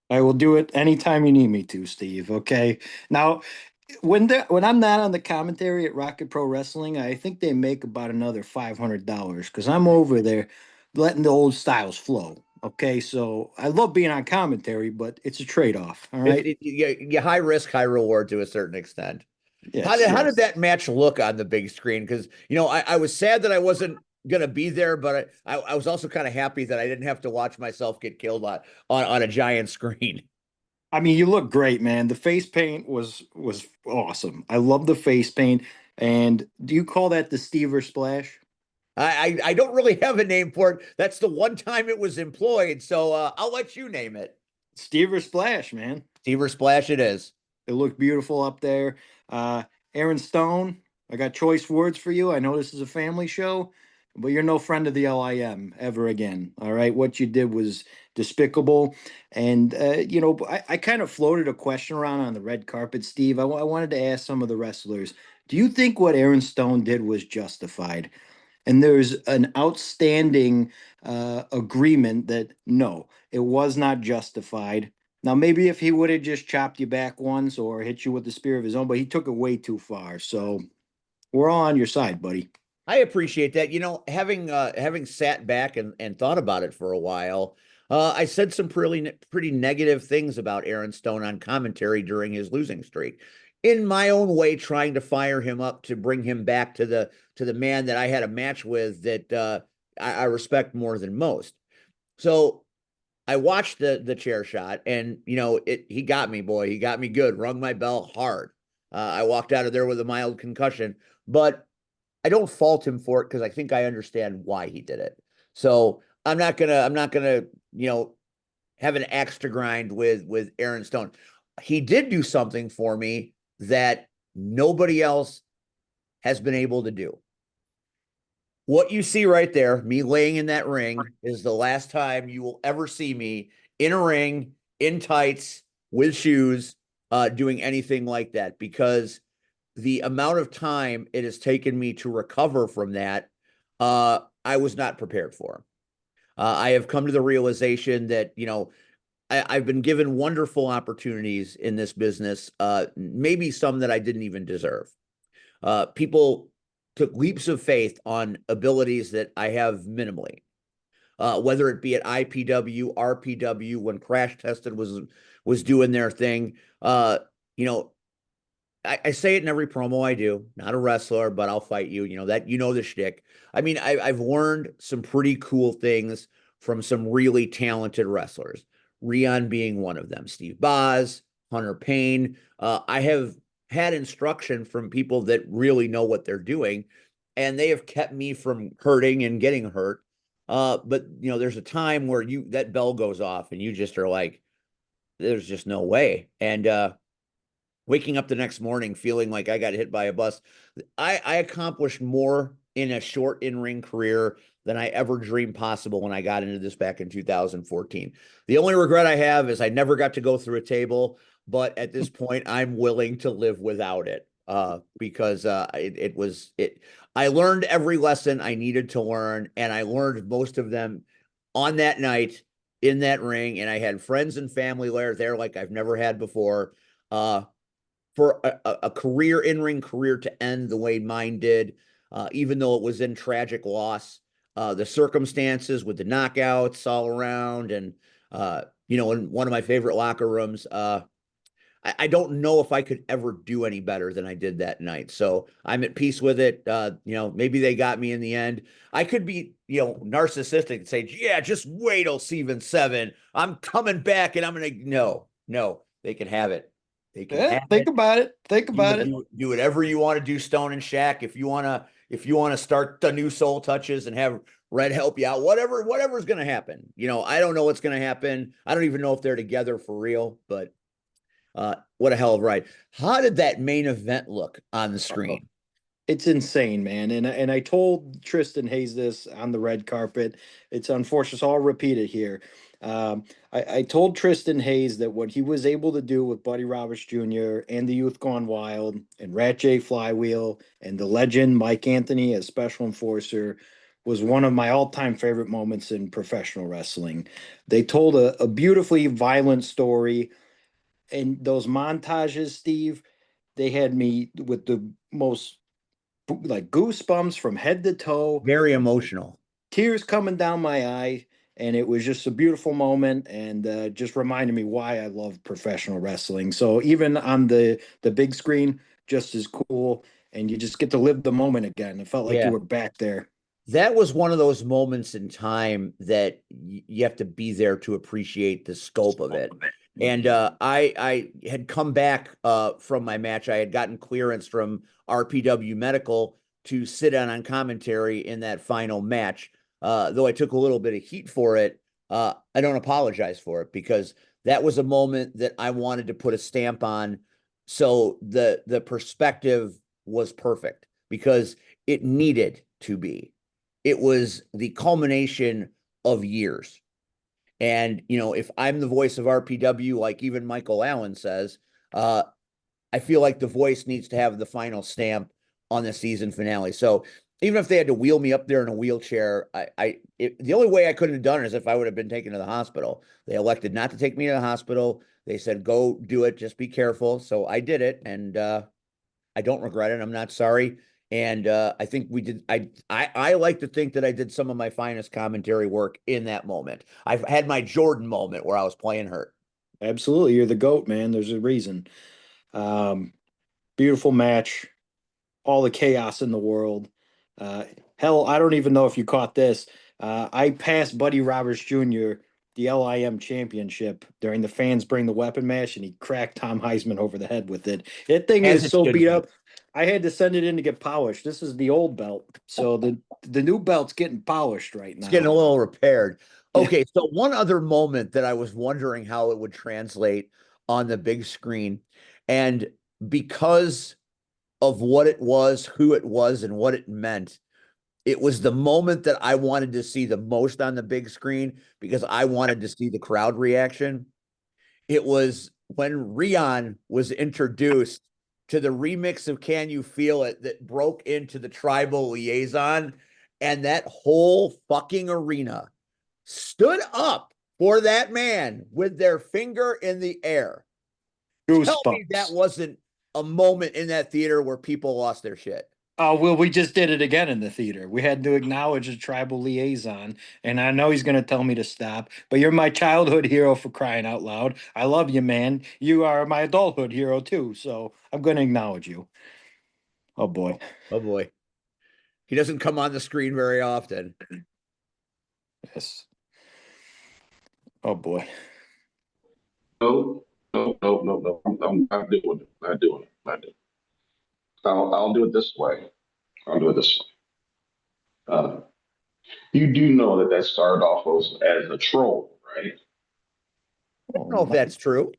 I will do it anytime you need me to, Steve. Okay. Now, when I'm not on the commentary at Rocket Pro Wrestling, I think they make about another $500 because I'm over there letting the old styles flow. Okay, so I love being on commentary, but it's a trade-off. All right. You high risk, high reward to a certain extent. Yes, How did yes. that match look on the big screen? Because I was sad that I wasn't gonna be there, but I was also kind of happy that I didn't have to watch myself get killed on a giant screen. I mean, you look great, man. The face paint was awesome. I love the face paint. And do you call that the Stever splash? I don't really have a name for it. That's the one time it was employed, so I'll let you name it. Stever splash, man. Stever Splash it is. It looked beautiful up there. Uh, Aaron Stone, I got choice words for you. I know this is a family show, but you're no friend of the LIM ever again. All right. What you did was despicable. And, I kind of floated a question around on the red carpet, Steve. I wanted to ask some of the wrestlers, do you think what Aaron Stone did was justified? And there's an outstanding agreement that no, it was not justified. Now, maybe if he would have just chopped you back once or hit you with the spear of his own, but he took it way too far. So we're all on your side, buddy. I appreciate that. Having sat back and thought about it for a while, I said some pretty negative things about Aaron Stone on commentary during his losing streak. In my own way, trying to fire him up to bring him back to the man that I had a match with that I respect more than most. So I watched the chair shot, and he got me, boy. He got me good, rung my bell hard. I walked out of there with a mild concussion, but I don't fault him for it because I think I understand why he did it. So I'm not gonna have an axe to grind with Aaron Stone. He did do something for me that nobody else has been able to do. What you see right there, me laying in that ring, is the last time you will ever see me in a ring, in tights, with shoes, doing anything like that, because the amount of time it has taken me to recover from that, I was not prepared for. I have come to the realization that, I've been given wonderful opportunities in this business, maybe some that I didn't even deserve. People took leaps of faith on abilities that I have minimally. Whether it be at IPW, RPW, when Crash Tested was doing their thing. You know, I say it in every promo I do. Not a wrestler, but I'll fight you. The shtick. I mean, I've learned some pretty cool things from some really talented wrestlers. Rion being one of them. Steve Boz, Hunter Payne. I have had instruction from people that really know what they're doing, and they have kept me from hurting and getting hurt. But there's a time where that bell goes off, and you just are like, there's just no way. And waking up the next morning feeling like I got hit by a bus. I accomplished more in a short in-ring career than I ever dreamed possible when I got into this back in 2014. The only regret I have is I never got to go through a table, but at this point I'm willing to live without it. Because I learned every lesson I needed to learn, and I learned most of them on that night in that ring, and I had friends and family there like I've never had before. For a career, in-ring career, to end the way mine did, even though it was in tragic loss. The circumstances with the knockouts all around, and in one of my favorite locker rooms, I don't know if I could ever do any better than I did that night. So I'm at peace with it. Maybe they got me in the end. I could be, narcissistic and say, yeah, just wait till Season 7. I'm coming back, and I'm gonna no, they can have it. They can Yeah, have think it. about it. Think about it. Do whatever you want to do, Stone and Shaq. If you wanna start the new Soul Touches and have Red help you out, whatever's gonna happen. I don't know what's gonna happen. I don't even know if they're together for real, but what a hell of a ride. How did that main event look on the screen? It's insane, man. And I told Tristan Hayes this on the red carpet. It's unfortunate, so I'll repeat it here. I told Tristan Hayes that what he was able to do with Buddy Roberts Jr. and the Youth Gone Wild and Rat J Flywheel and the legend Mike Anthony as special enforcer was one of my all-time favorite moments in professional wrestling. They told a beautifully violent story, and those montages, Steve, they had me with the most like goosebumps from head to toe, Very emotional. tears coming down my eye, and it was just a beautiful moment, and just reminded me why I love professional wrestling. So even on the big screen, just as cool, and you just get to live the moment again. It felt like you Yeah. were back there. That was one of those moments in time that you have to be there to appreciate the scope of it. And I had come back from my match. I had gotten clearance from RPW Medical to sit on commentary in that final match. Though I took a little bit of heat for it, I don't apologize for it, because that was a moment that I wanted to put a stamp on. So the perspective was perfect, because it needed to be. It was the culmination of years. And, if I'm the voice of RPW, like even Michael Allen says, I feel like the voice needs to have the final stamp on the season finale. So even if they had to wheel me up there in a wheelchair, the only way I couldn't have done it is if I would have been taken to the hospital. They elected not to take me to the hospital. They said, go do it. Just be careful. So I did it. And, I don't regret it. I'm not sorry. And I think we did. I like to think that I did some of my finest commentary work in that moment. I've had my Jordan moment where I was playing hurt. Absolutely, you're the GOAT, man. There's a reason. Um, Beautiful match, all the chaos in the world. Uh, Hell, I don't even know if you caught this. I passed Buddy Roberts Jr. the LIM championship during the fans bring the weapon match, and he cracked Tom Heisman over the head with it. That thing As is it so should beat be. up. I had to send it in to get polished. This is the old belt, so the new belt's getting polished right It's now. getting a little repaired. Yeah. Okay, so one other moment that I was wondering how it would translate on the big screen, and because of what it was, who it was, and what it meant, it was the moment that I wanted to see the most on the big screen, because I wanted to see the crowd reaction. It was when Rion was introduced to the remix of Can You Feel It that broke into the Tribal Liason, and that whole fucking arena stood up for that man with their finger in the air. Tell me that Goosebumps. wasn't a moment in that theater where people lost their shit. Oh, well, we just did it again in the theater. We had to acknowledge the tribal liaison, and I know he's going to tell me to stop, but you're my childhood hero, for crying out loud. I love you, man. You are my adulthood hero, too, so I'm going to acknowledge you. Oh, boy. Oh boy. He doesn't come on the screen very often. Yes. Oh, boy. No, no, no, no, no. I'm not doing it. Not doing it. Not doing it. I'll do it this way. I'll do it this way. You do know that started off as a troll, right? I don't know if that's true.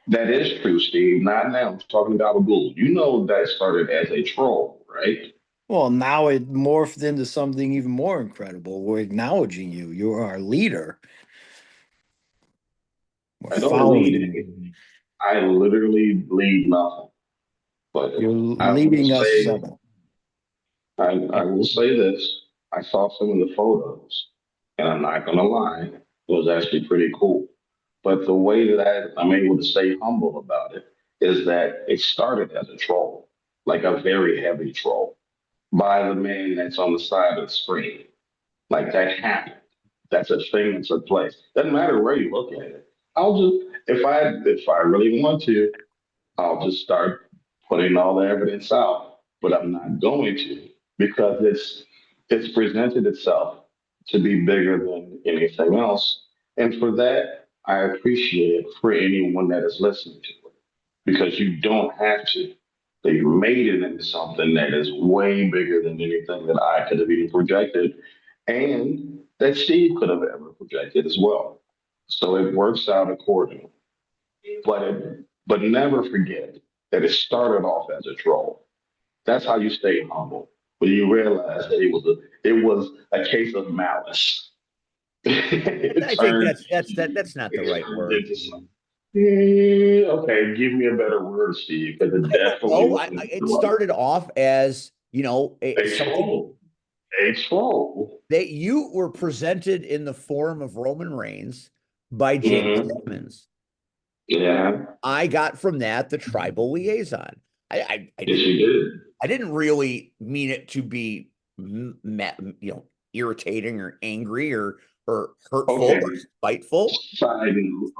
That is true, Steve. Not now. I'm talking about a ghoul. You know that started as a troll, right? Well, now it morphed into something even more incredible. We're acknowledging you. You're our leader. We're I don't following lead you. anything. I literally lead nothing. But You're I will leading us say, seven. I will say this. I saw some of the photos, and I'm not gonna lie, it was actually pretty cool. But the way that I'm able to stay humble about it is that it started as a troll, like a very heavy troll, by the man that's on the side of the screen. Like that happened. That's a thing that took place. Doesn't matter where you look at it. I'll just if I really want to, I'll just start putting all the evidence out. But I'm not going to, because it's presented itself to be bigger than anything else. And for that, I appreciate it for anyone that is listening to it, because you don't have to. They made it into something that is way bigger than anything that I could have even projected, and that Steve could have ever projected as well. So it works out accordingly. But never forget that it started off as a troll. That's how you stay humble. When you realize that it was a case of malice. It I think turned that's not the it right turned word. into something. Yeah, okay, give me a better word, Steve, because it I don't definitely know. wasn't It the right started off as, a something troll. A troll. that you were presented in the form of Roman Reigns by James Hmm. Emmons. Yeah, I got from that the tribal liaison. I yes, you did. didn't really mean it to be irritating or angry or hurtful Okay, or spiteful. side note.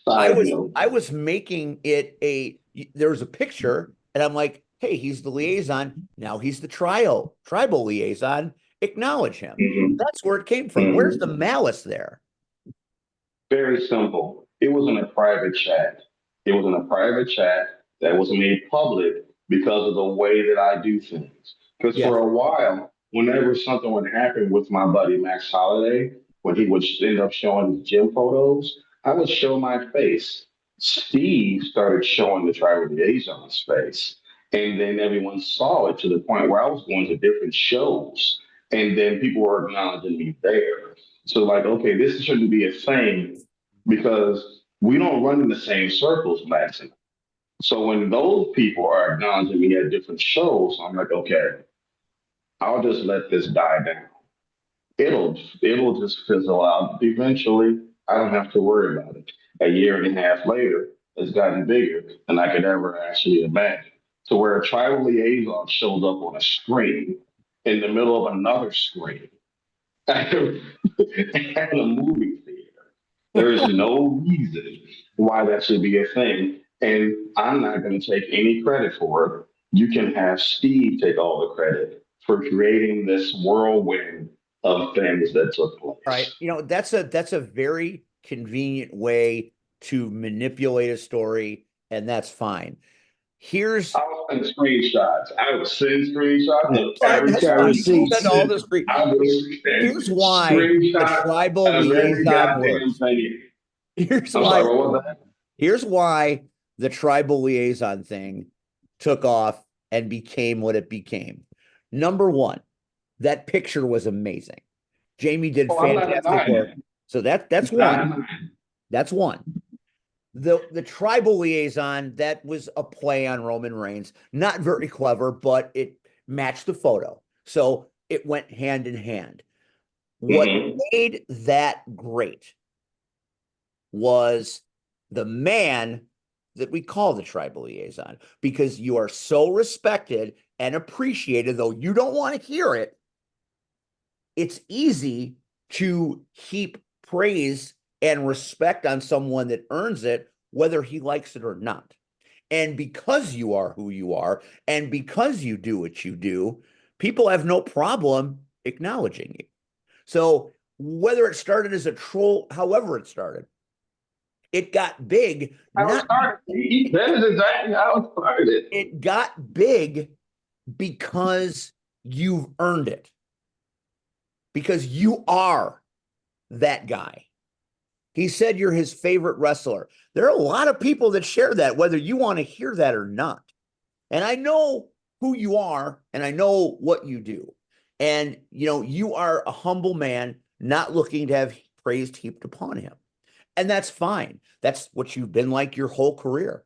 I Side was note. I was making it there was a picture and I'm like, hey, he's the liaison. Now he's the tribal liaison. Acknowledge him. Hmm. That's where it came from. Where's the Hmm. malice there? Very simple. It was in a private chat. It was in a private chat that was made public because of the way that I do things. Because Yeah. for a while, whenever something would happen with my buddy Max Holiday, when he would end up showing his gym photos, I would show my face. Steve started showing the tribal liaison's face. And then everyone saw it to the point where I was going to different shows. And then people were acknowledging me there. So, like, okay, this shouldn't be a thing because we don't run in the same circles, Max. So when those people are acknowledging me at different shows, I'm like, okay, I'll just let this die down. It'll just fizzle out eventually. I don't have to worry about it. A year and a half later, it's gotten bigger than I could ever actually imagine. To where a tribal liaison shows up on a screen in the middle of another screen at a movie theater. There is no reason why that should be a thing. And I'm not going to take any credit for it. You can have Steve take all the credit for creating this whirlwind of things that took Right. place. That's a very convenient way to manipulate a story, and that's fine. Here's I will send screenshots. I will send screenshots of fine. every That's Got fine. time You can you send receipts. all posted. this great. I will send Here's why the screenshots tribal of every liaison goddamn works. thing. Here's I'm why sorry, what was that? here's why the tribal liaison thing took off and became what it became. Number one, that picture was amazing. Jamie did Oh, I'm not fantastic denying work. it. So that's Not one. denying That's one. The tribal liaison, that was a play on Roman Reigns. Not very clever, but it matched the photo. So it went hand in hand. it. What Hmm. made that great was the man that we call the tribal liaison, because you are so respected and appreciated, though you don't want to hear it. It's easy to heap praise and respect on someone that earns it, whether he likes it or not. And because you are who you are, and because you do what you do, people have no problem acknowledging you. So whether it started as a troll, however it started, it got big. How it Not started. That is exactly how it started. It got big because you've earned it, because you are that guy. He said you're his favorite wrestler. There are a lot of people that share that, whether you want to hear that or not. And I know who you are and I know what you do. And, you are a humble man, not looking to have praise heaped upon him. And that's fine. That's what you've been like your whole career.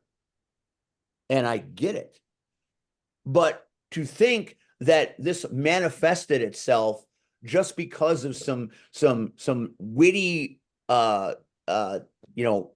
And I get it. But to think that this manifested itself just because of some witty uh you know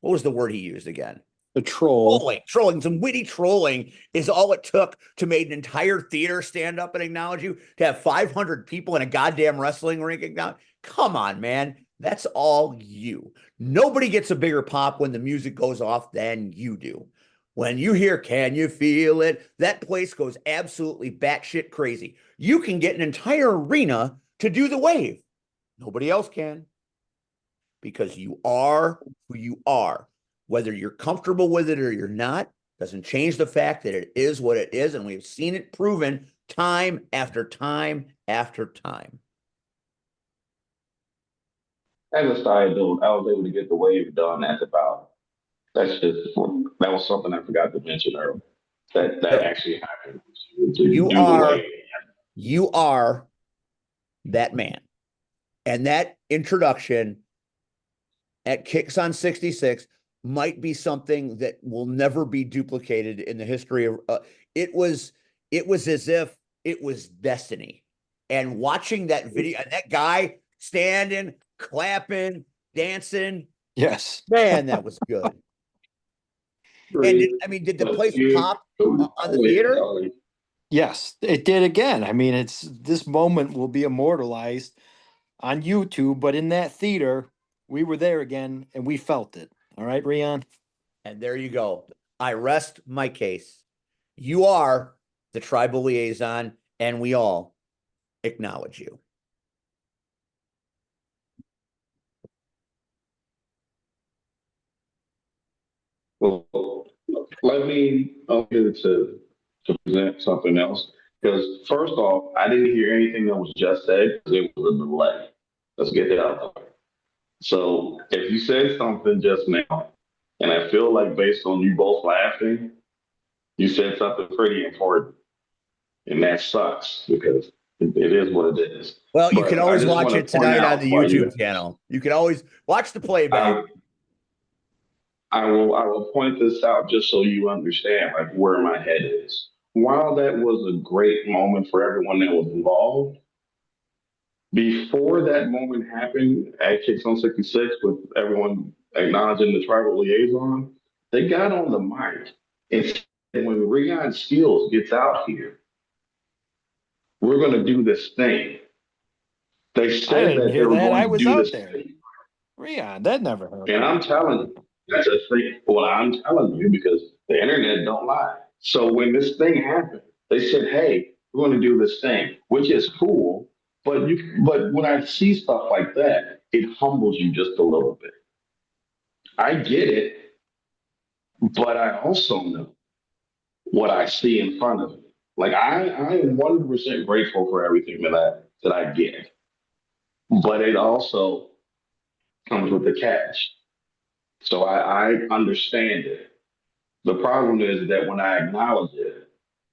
what was the word he used again? The troll. Trolling, some witty trolling is all it took to make an entire theater stand up and acknowledge you, to have 500 people in a goddamn wrestling ring acknowledge. Come on, man. That's all you. Nobody gets a bigger pop when the music goes off than you do. When you hear "Can You Feel It?" that place goes absolutely batshit crazy. You can get an entire arena to do the wave. Nobody else can, because you are who you are. Whether you're comfortable with it or you're not, doesn't change the fact that it is what it is. And we've seen it proven time after time after time. As a side note, I was able to get the wave done at the bow. That was something I forgot to mention earlier. That So actually happened to you do the are wave. you are that man. And that introduction at Kicks on 66 might be something that will never be duplicated in the history of it was as if it was destiny. And watching that video and that guy standing, clapping, dancing, Yes. man, that was good. And did the place pop on the theater? Yes, it did again. I mean, this moment will be immortalized on YouTube, but in that theater, we were there again and we felt it. All right, Rian? And there you go. I rest my case. You are the tribal liaison, and we all acknowledge you. Well, let me up here to present something else. Because first off, I didn't hear anything that was just said because it was a delay. Let's get that out there. So if you said something just now, and I feel like based on you both laughing, you said something pretty important. And that sucks because it is what it is. Well, you But can I always just watch want it to point tonight on out the while YouTube channel. You can always watch the playback. I will point this out just so you understand like where my head is. While that was a great moment for everyone that was involved, before that moment happened at Kicks on 66 with everyone acknowledging the tribal liaison, they got on the mic and said, when Rion Skills gets out here, we're going to do this thing. They I said didn't that they hear were that. going I to was do out this there. thing. Rian, that never happened. And I'm telling you, that's a thing. Well, I'm telling you because the internet don't lie. So when this thing happened, they said, "Hey, we're going to do this thing," which is cool. But when I see stuff like that, it humbles you just a little bit. I get it, but I also know what I see in front of me. Like I am 100% grateful for everything that I get, but it also comes with the cash. So I understand it. The problem is that when I acknowledge it,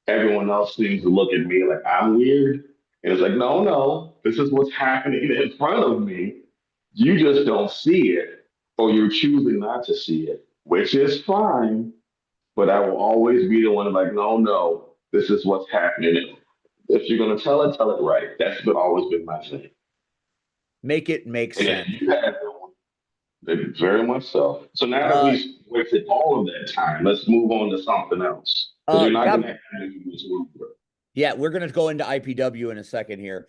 everyone else seems to look at me like I'm weird. And it's like, no, no, this is what's happening in front of me. You just don't see it, or you're choosing not to see it, which is fine. But I will always be the one like, no, no, this is what's happening. If you're going to tell it right. That's always been my thing. Make it make And if sense. you have very much so. So now that we've wasted all of that time, let's move on to something else. Because you're not going to have to Yeah, we're going to go into IPW in a second here.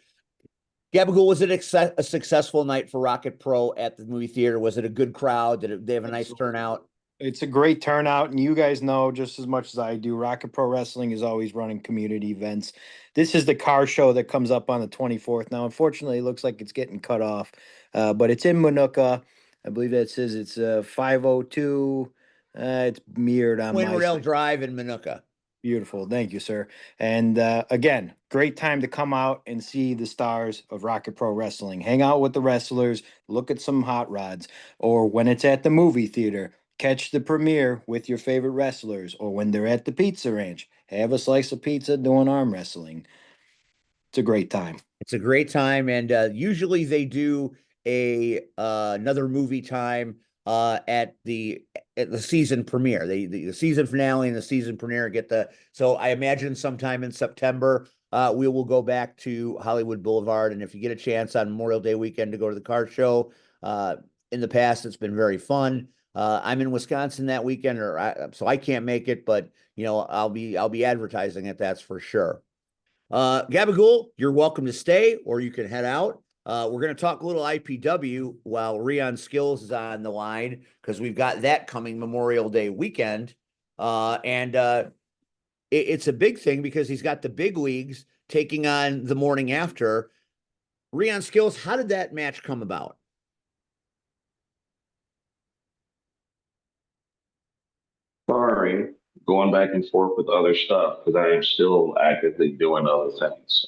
Gabagool, was it a successful night for Rocket Pro at the movie theater? Was it a good crowd? Did they have a nice turnout? It's a great turnout, and you guys know just as much as I do, Rocket Pro Wrestling is always running community events. This is the car show that comes up on the 24th. Now, unfortunately, it looks like it's getting cut off, but it's in Manuka. I believe that says it's 502. It's mirrored on Twin my Rail side. Drive in Manuka. Beautiful. Thank you, sir. And again, great time to come out and see the stars of Rocket Pro Wrestling. Hang out with the wrestlers, look at some hot rods, or when it's at the movie theater, catch the premiere with your favorite wrestlers, or when they're at the Pizza Ranch, have a slice of pizza doing arm wrestling. It's a great time. It's a great time, and usually they do another movie time at the season premiere. The season finale and the season premiere get the. So I imagine sometime in September we will go back to Hollywood Boulevard, and if you get a chance on Memorial Day weekend to go to the car show, in the past it's been very fun. I'm in Wisconsin that weekend, so I can't make it, but I'll be advertising it. That's for sure. Gabagool, you're welcome to stay or you can head out. We're going to talk a little IPW while Rion Skills is on the line because we've got that coming Memorial Day weekend. It's a big thing because he's got the big leagues taking on the morning after. Rion Skills, how did that match come about? Sorry, going back and forth with other stuff because I am still actively doing other things.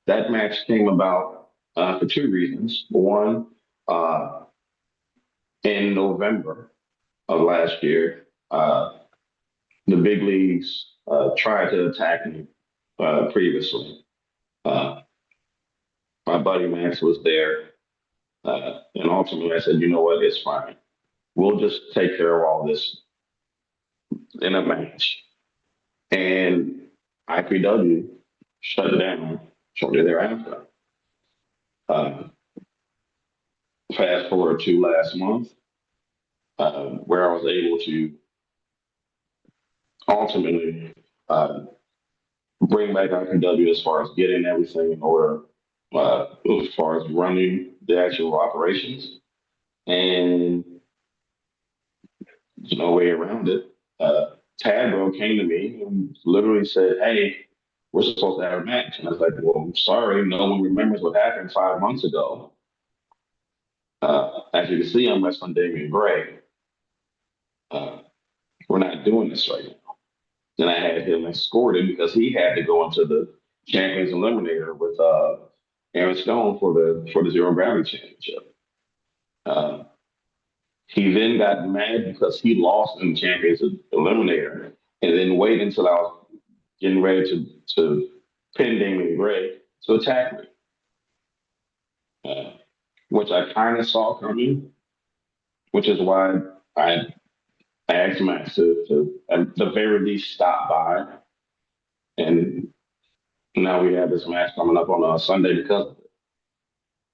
That match came about for two reasons. One, uh, in November of last year, the big leagues tried to attack me previously. Uh, my buddy Max was there. And ultimately, I said, you know what? It's fine. We'll just take care of all this in a match. And IPW shut down shortly thereafter. Uh, Fast forward to last month, where I was able to ultimately bring back IPW as far as getting everything in order, as far as running the actual operations. And there's no way around it. Tadbro came to me and literally said, "Hey, we're supposed to have a match." And I was like, "Well, I'm sorry, no one remembers what happened 5 months ago." As you can see, I'm wrestling Damian Gray. We're not doing this right now. Then I had him escorted because he had to go into the Champions Eliminator with Aaron Stone for the Zero Gravity Championship. Uh, he then got mad because he lost in the Champions Eliminator, and then waited until I was getting ready to pin Damian Gray to attack me, which I kind of saw coming, which is why I asked Max to at the very least stop by, and now we have this match coming up on a Sunday because of it.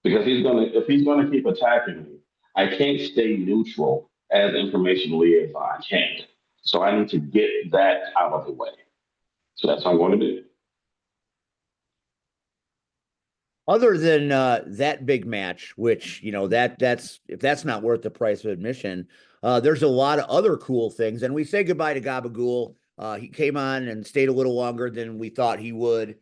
Because if he's gonna keep attacking me, I can't stay neutral as information liaison. I can't. So I need to get that out of the way. So that's what I'm going to do. Other than that big match, which that's if that's not worth the price of admission, there's a lot of other cool things. And we say goodbye to Gabagool. He came on and stayed a little longer than we thought he would.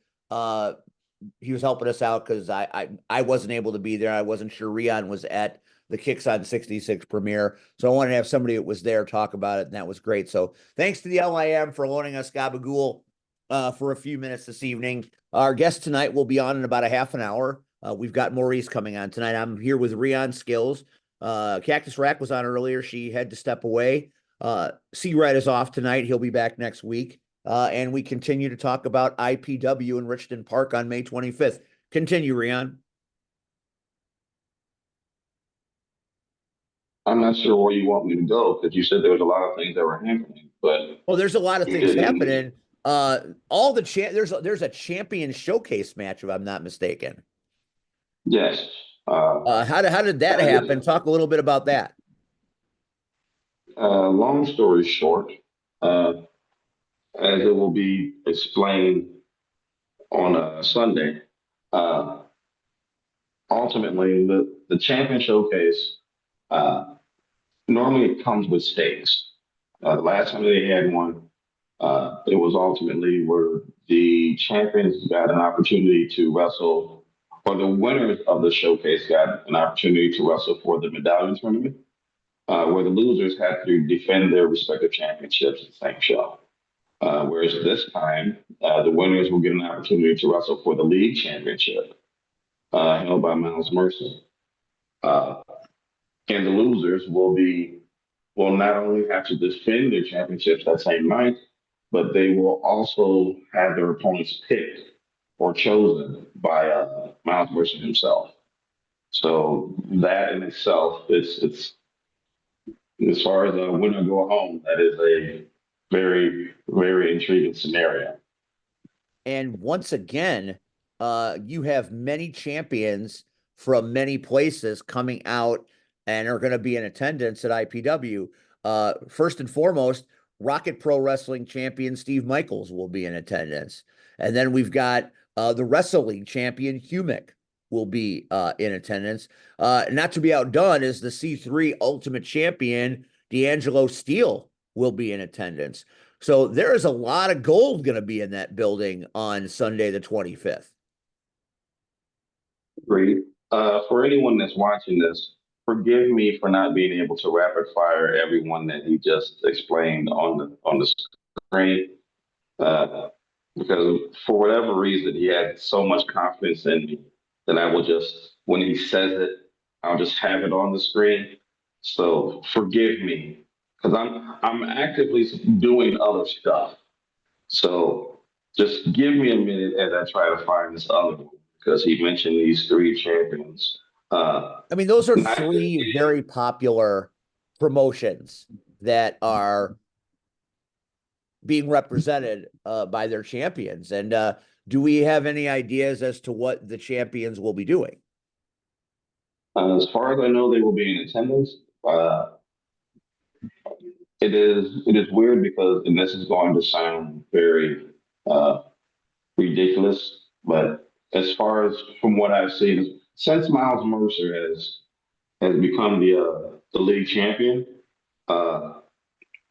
He was helping us out because I wasn't able to be there. I wasn't sure Rion was at the Kicks on 66 premiere. So I wanted to have somebody that was there talk about it, and that was great. So thanks to the LIM for loaning us Gabagool for a few minutes this evening. Our guest tonight will be on in about a half an hour. We've got Maurice coming on tonight. I'm here with Rion Skills. Cactus Rack was on earlier. She had to step away. Seawright is off tonight. He'll be back next week. And we continue to talk about IPW in Richmond Park on May 25th. Continue, Rion. I'm not sure where you want me to go because you said there was a lot of things that were happening, but there's a lot of things happening. There's a champion showcase match, if I'm not mistaken. Yes. How did that happen? Talk a little bit about that. Long story short, as it will be explained on a Sunday, ultimately the champion showcase normally it comes with stakes. The last time they had one, it was ultimately where the champions got an opportunity to wrestle, or the winners of the showcase got an opportunity to wrestle for the medallion tournament, where the losers had to defend their respective championships in the same show. Whereas this time, the winners will get an opportunity to wrestle for the league championship, held by Miles Mercer. And the losers will not only have to defend their championships that same night, but they will also have their opponents picked or chosen by Miles Mercer himself. So that in itself, it's as far as a win or go home, that is a very, very intriguing scenario. And once again, you have many champions from many places coming out and are going to be in attendance at IPW. First and foremost, Rocket Pro Wrestling champion Steve Michaels will be in attendance. And then we've got the Wrestle League champion Humick will be in attendance. Not to be outdone is the C3 Ultimate Champion D'Angelo Steele will be in attendance. So there is a lot of gold going to be in that building on Sunday, the 25th. Great. For anyone that's watching this, forgive me for not being able to rapid fire everyone that he just explained on the screen. Because for whatever reason, he had so much confidence in me that I will just, when he says it, I'll just have it on the screen. So forgive me, because I'm actively doing other stuff. So just give me a minute as I try to find this other one, because he mentioned these three champions I mean, those are Not three very popular promotions that are being represented by their champions. And do we have any ideas as to what the champions will be doing? as far as I know, they will be in attendance. It is weird because, and this is going to sound very uh, ridiculous, but as far as from what I've seen, since Miles Mercer has become the league champion, uh,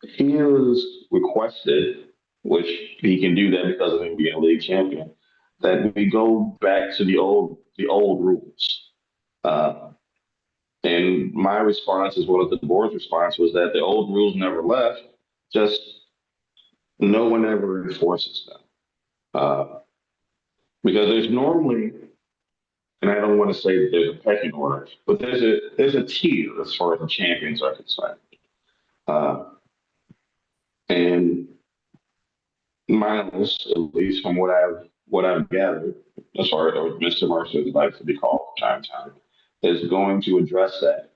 he was requested, which he can do that because of him being a league champion, that we go back to the old rules. Uh, and my response, as well as the board's response, was that the old rules never left. Just no one ever enforces them. Because there's normally, and I don't want to say that there's a pecking order, but there's a tier as far as the champions are concerned. Uh, and Miles, at least from what I've gathered, as far as Mr. Mercer likes to be called from time to time, is going to address that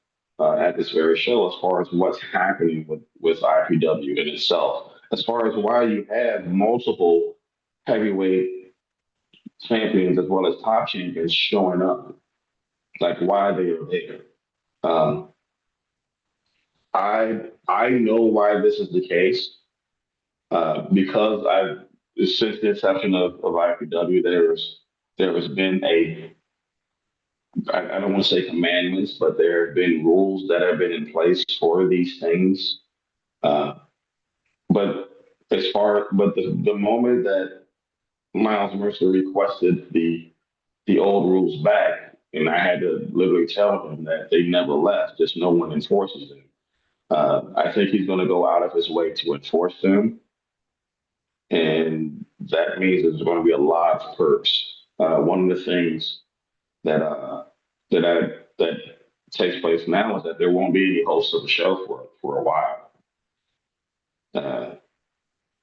at this very show as far as what's happening with IPW in itself, as far as why you have multiple heavyweight champions as well as top champions showing up, like why they are there. Um, I know why this is the case because I've since the inception of IPW, there has been I don't want to say commandments, but there have been rules that have been in place for these things. Uh, but the moment that Miles Mercer requested the old rules back, and I had to literally tell him that they never left, just no one enforces them. I think he's going to go out of his way to enforce them, and that means there's going to be a lot of perks. One of the things that that takes place now is that there won't be any hosts of the show for a while. Uh,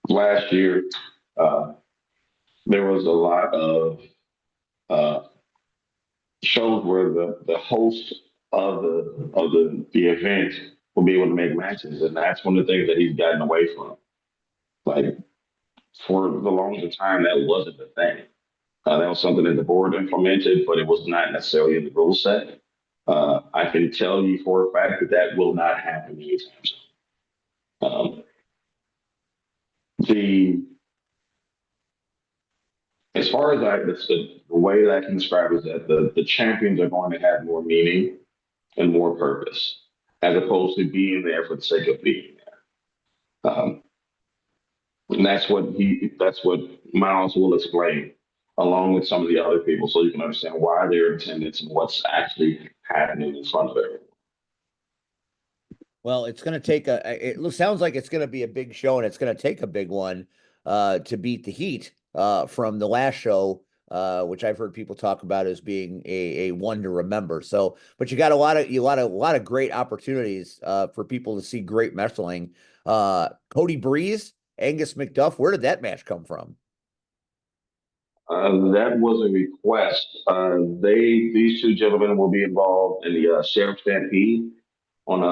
Last year, uh, there was a lot of uh, shows where the host of the event will be able to make matches, and that's one of the things that he's gotten away from. Like for the longest time, that wasn't the thing. That was something that the board implemented, but it was not necessarily in the rule set. I can tell you for a fact that that will not happen anytime soon. The As far as the way that I can describe it is that the champions are going to have more meaning and more purpose, as opposed to being there for the sake of being there. And that's what Miles will explain, along with some of the other people, so you can understand why they're in attendance and what's actually happening in front of everyone. Well, it's going to take it sounds like it's going to be a big show, and it's going to take a big one to beat the heat from the last show, which I've heard people talk about as being a one to remember. So, but you got a lot of great opportunities for people to see great wrestling. Cody Breeze, Angus McDuff, where did that match come from? That was a request. These two gentlemen will be involved in the Sheriff Stampede on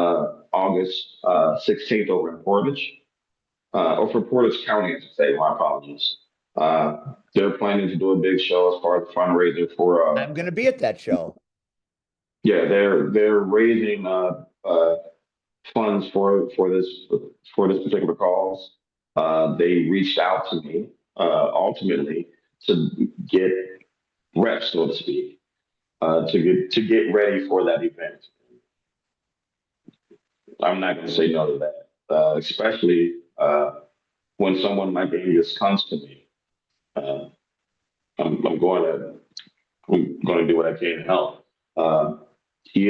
August 16th over in Portage, or for Portage County, I should say. My apologies. They're planning to do a big show as far as fundraiser for. I'm going to be at that show. Yeah, they're raising funds for this particular cause. They reached out to me ultimately to get reps, so to speak, to get ready for that event. I'm not going to say no to that, especially when someone like Angus comes to me. Uh, I'm going to do what I can to help. Uh, he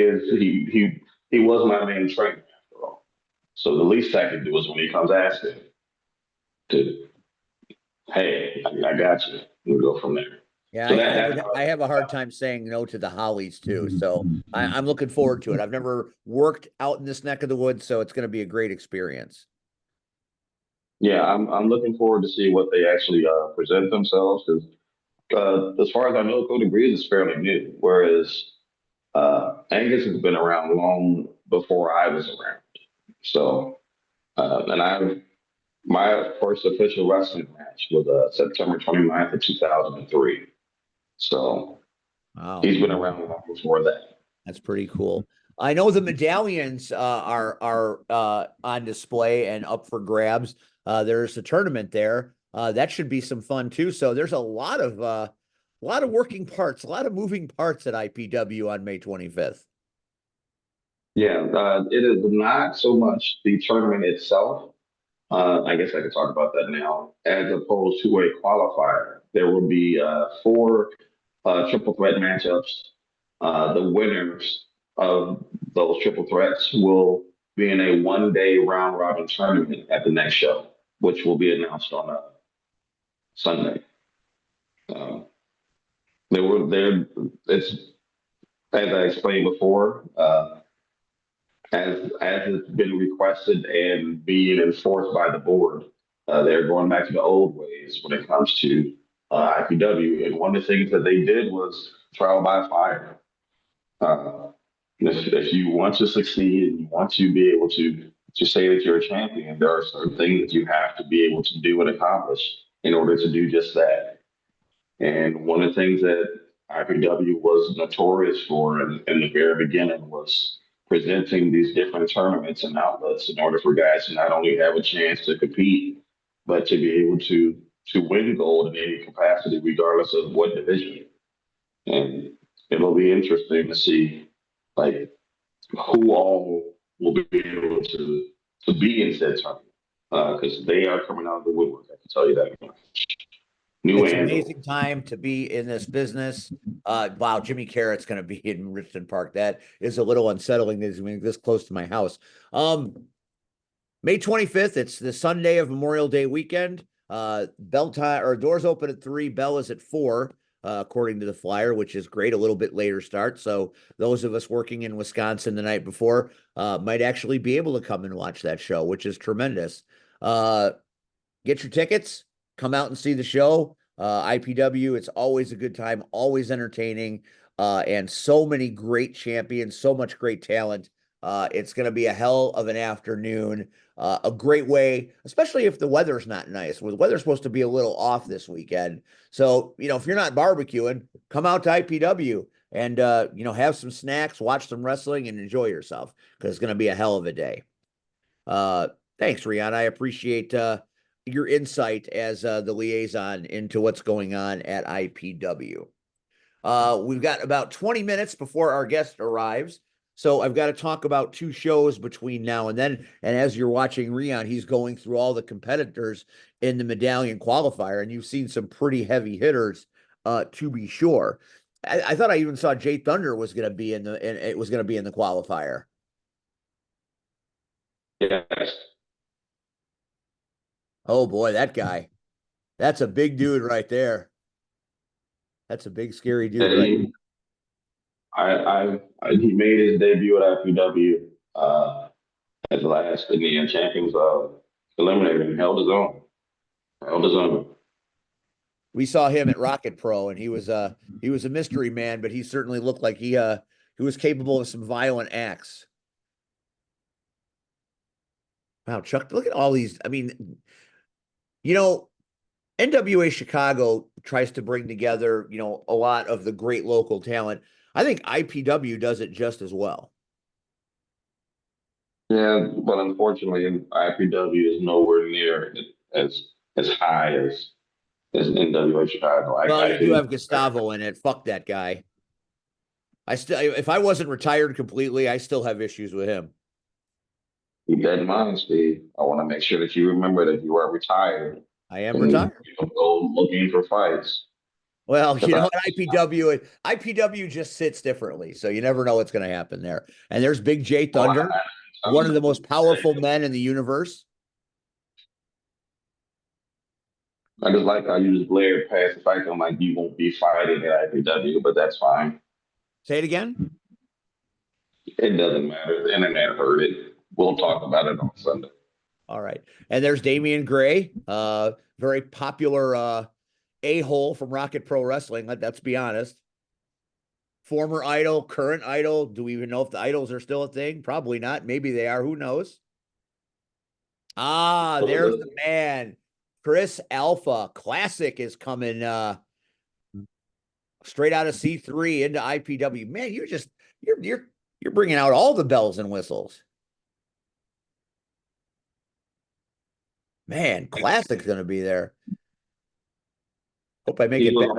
was my main trainer after all. So the least I can do is when he comes asking to, hey, I got you. We'll go from there. Yeah, So I have a hard time saying no to the Hollies too. So I'm looking forward to it. I've never worked out in this neck of the woods, so it's going to be a great experience. yeah, I'm looking forward to see what they actually present themselves because as far as I know, Code Breeze is fairly new, whereas Angus has been around long before I was around. So, my first official wrestling match was September 29th of 2003. So Wow. he's been around long before that. That's pretty cool. I know the medallions are on display and up for grabs. There's a tournament there. That should be some fun too. So there's a lot of working parts, a lot of moving parts at IPW on May 25th. Yeah, it is not so much the tournament itself. I guess I could talk about that now. As opposed to a qualifier, there will be four triple threat matchups. The winners of those triple threats will be in a 1 day round robin tournament at the next show, which will be announced on Sunday. They were there. It's as I explained before. As it's been requested and being enforced by the board, they're going back to the old ways when it comes to IPW. And one of the things that they did was trial by fire. If you want to succeed and you want to be able to say that you're a champion, there are certain things that you have to be able to do and accomplish in order to do just that. And one of the things that IPW was notorious for in the very beginning was presenting these different tournaments and outlets in order for guys to not only have a chance to compete, but to be able to win gold in any capacity, regardless of what division. And it'll be interesting to see like who all will be able to be in said tournament because they are coming out of the woodwork. I can tell you that. It's an amazing time to be in this business. Wow, Jimmy Carrott's going to be in Richmond Park. That is a little unsettling that he's this close to my house. May 25th, it's the Sunday of Memorial Day weekend. Bell time or doors open at 3, bell is at 4, according to the flyer, which is great. A little bit later start. So those of us working in Wisconsin the night before might actually be able to come and watch that show, which is tremendous. Get your tickets, come out and see the show. IPW, it's always a good time, always entertaining, and so many great champions, so much great talent. It's going to be a hell of an afternoon. A great way, especially if the weather's not nice. Well, the weather's supposed to be a little off this weekend. So, if you're not barbecuing, come out to IPW and, have some snacks, watch some wrestling, and enjoy yourself because it's going to be a hell of a day. Thanks, Rihanna. I appreciate your insight as the liaison into what's going on at IPW. We've got about 20 minutes before our guest arrives. So I've got to talk about 2 shows between now and then. And as you're watching Rion, he's going through all the competitors in the medallion qualifier, and you've seen some pretty heavy hitters, to be sure. I thought I even saw Jay Thunder was going to be in the qualifier. Yes. Oh boy, that guy. That's a big dude right there. That's a big, scary dude. He made his debut at IPW as the last Indian champions eliminated and held his own. We saw him at Rocket Pro, and he was a mystery man, but he certainly looked like he was capable of some violent acts. Wow, Chuck, look at all these. I mean, NWA Chicago tries to bring together, a lot of the great local talent. I think IPW does it just as well. Yeah, but unfortunately, IPW is nowhere near as high as NWA Chicago. Well, you do have Gustavo in it. Fuck that guy. If I wasn't retired completely, I still have issues with him. Keep that in mind, Steve. I want to make sure that you remember that you are retired. I am retired. You don't go looking for fights. Well, IPW just sits differently, so you never know what's going to happen there. And there's Big Jay Thunder, one of the most powerful men in the universe. I just like how you just blared past the fact I'm like, you won't be fighting at IPW, but that's fine. Say it again. It doesn't matter. The internet heard it. We'll talk about it on Sunday. All right. And there's Damian Gray, very popular a-hole from Rocket Pro Wrestling. Let's be honest. Former idol, current idol. Do we even know if the idols are still a thing? Probably not. Maybe they are. Who knows? Ah, there's the man. Chris Alpha. Classic is coming straight out of C3 into IPW. Man, you're bringing out all the bells and whistles. Man, Classic's going to be there. Hope I make it back.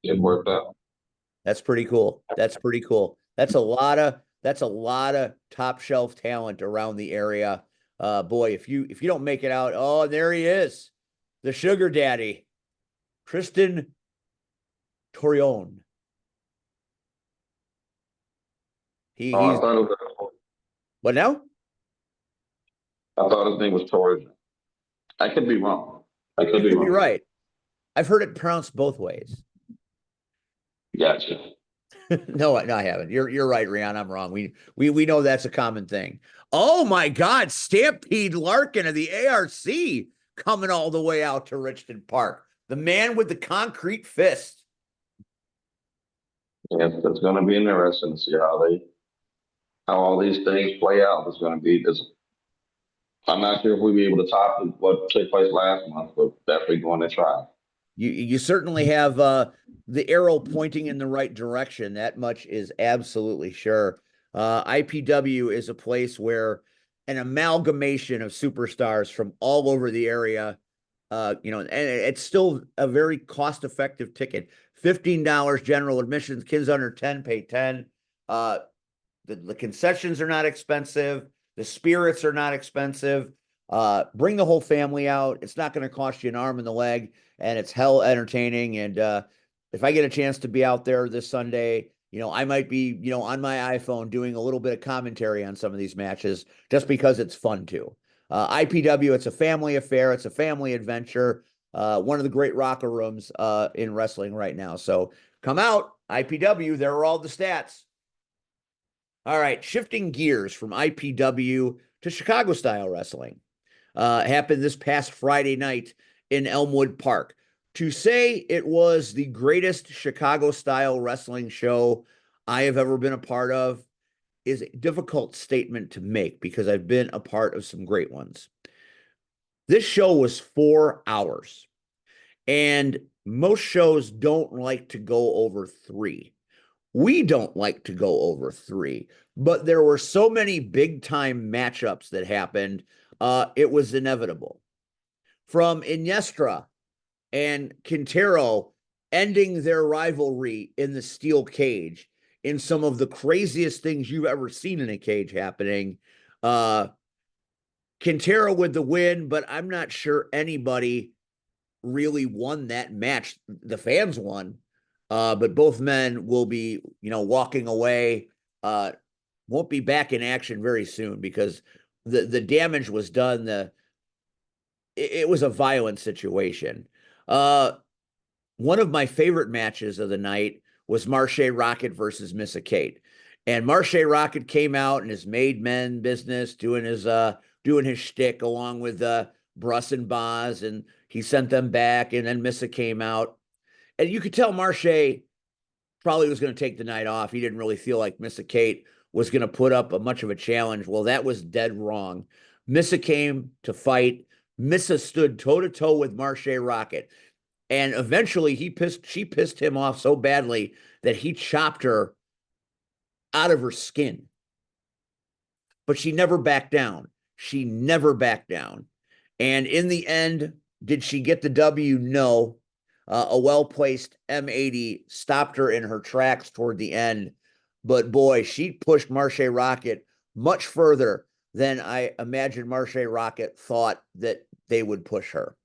It worked out. That's pretty cool. That's pretty cool. That's a lot of top shelf talent around the area. Boy, if you don't make it out, oh, there he is. The sugar daddy, Tristan Torion. He's what now? I thought his name was Torian. I could be wrong. I could be wrong. You're right. I've heard it pronounced both ways. Gotcha. No, I haven't. You're right, Rian. I'm wrong. We know that's a common thing. Oh my God, Stampede Larkin of the ARC coming all the way out to Richmond Park. The man with the concrete fist. Yes, it's going to be interesting to see how all these things play out. It's going to be this. I'm not sure if we'll be able to top what took place last month, but definitely going to try. You certainly have the arrow pointing in the right direction. That much is absolutely sure. IPW is a place where an amalgamation of superstars from all over the area, and it's still a very cost-effective ticket. $15 general admissions, kids under 10 pay 10. The concessions are not expensive. The spirits are not expensive. Bring the whole family out. It's not going to cost you an arm and the leg, and it's hell entertaining. And if I get a chance to be out there this Sunday, I might be, on my iPhone doing a little bit of commentary on some of these matches just because it's fun too. IPW, it's a family affair. It's a family adventure. One of the great locker rooms in wrestling right now. So come out, IPW. There are all the stats. All right, shifting gears from IPW to Chicago style wrestling. Happened this past Friday night in Elmwood Park. To say it was the greatest Chicago style wrestling show I have ever been a part of is a difficult statement to make because I've been a part of some great ones. This show was 4 hours, and most shows don't like to go over 3. We don't like to go over 3, but there were so many big time matchups that happened. It was inevitable. From Iniestra and Quintero ending their rivalry in the steel cage in some of the craziest things you've ever seen in a cage happening. Quintero with the win, but I'm not sure anybody really won that match. The fans won. But both men will be, walking away, won't be back in action very soon because the damage was done. It was a violent situation. One of my favorite matches of the night was Marche Rocket versus Missa Kate. And Marche Rocket came out in his made men business, doing his shtick along with Bruss and Boz, and he sent them back, and then Missa came out. And you could tell Marche probably was going to take the night off. He didn't really feel like Missa Kate was going to put up much of a challenge. Well, that was dead wrong. Missa came to fight. Missa stood toe-to-toe with Marche Rocket. And eventually she pissed him off so badly that he chopped her out of her skin. But she never backed down. She never backed down. And in the end, did she get the W? No. A well-placed M80 stopped her in her tracks toward the end. But boy, she pushed Marche Rocket much further than I imagined Marche Rocket thought that they would push her.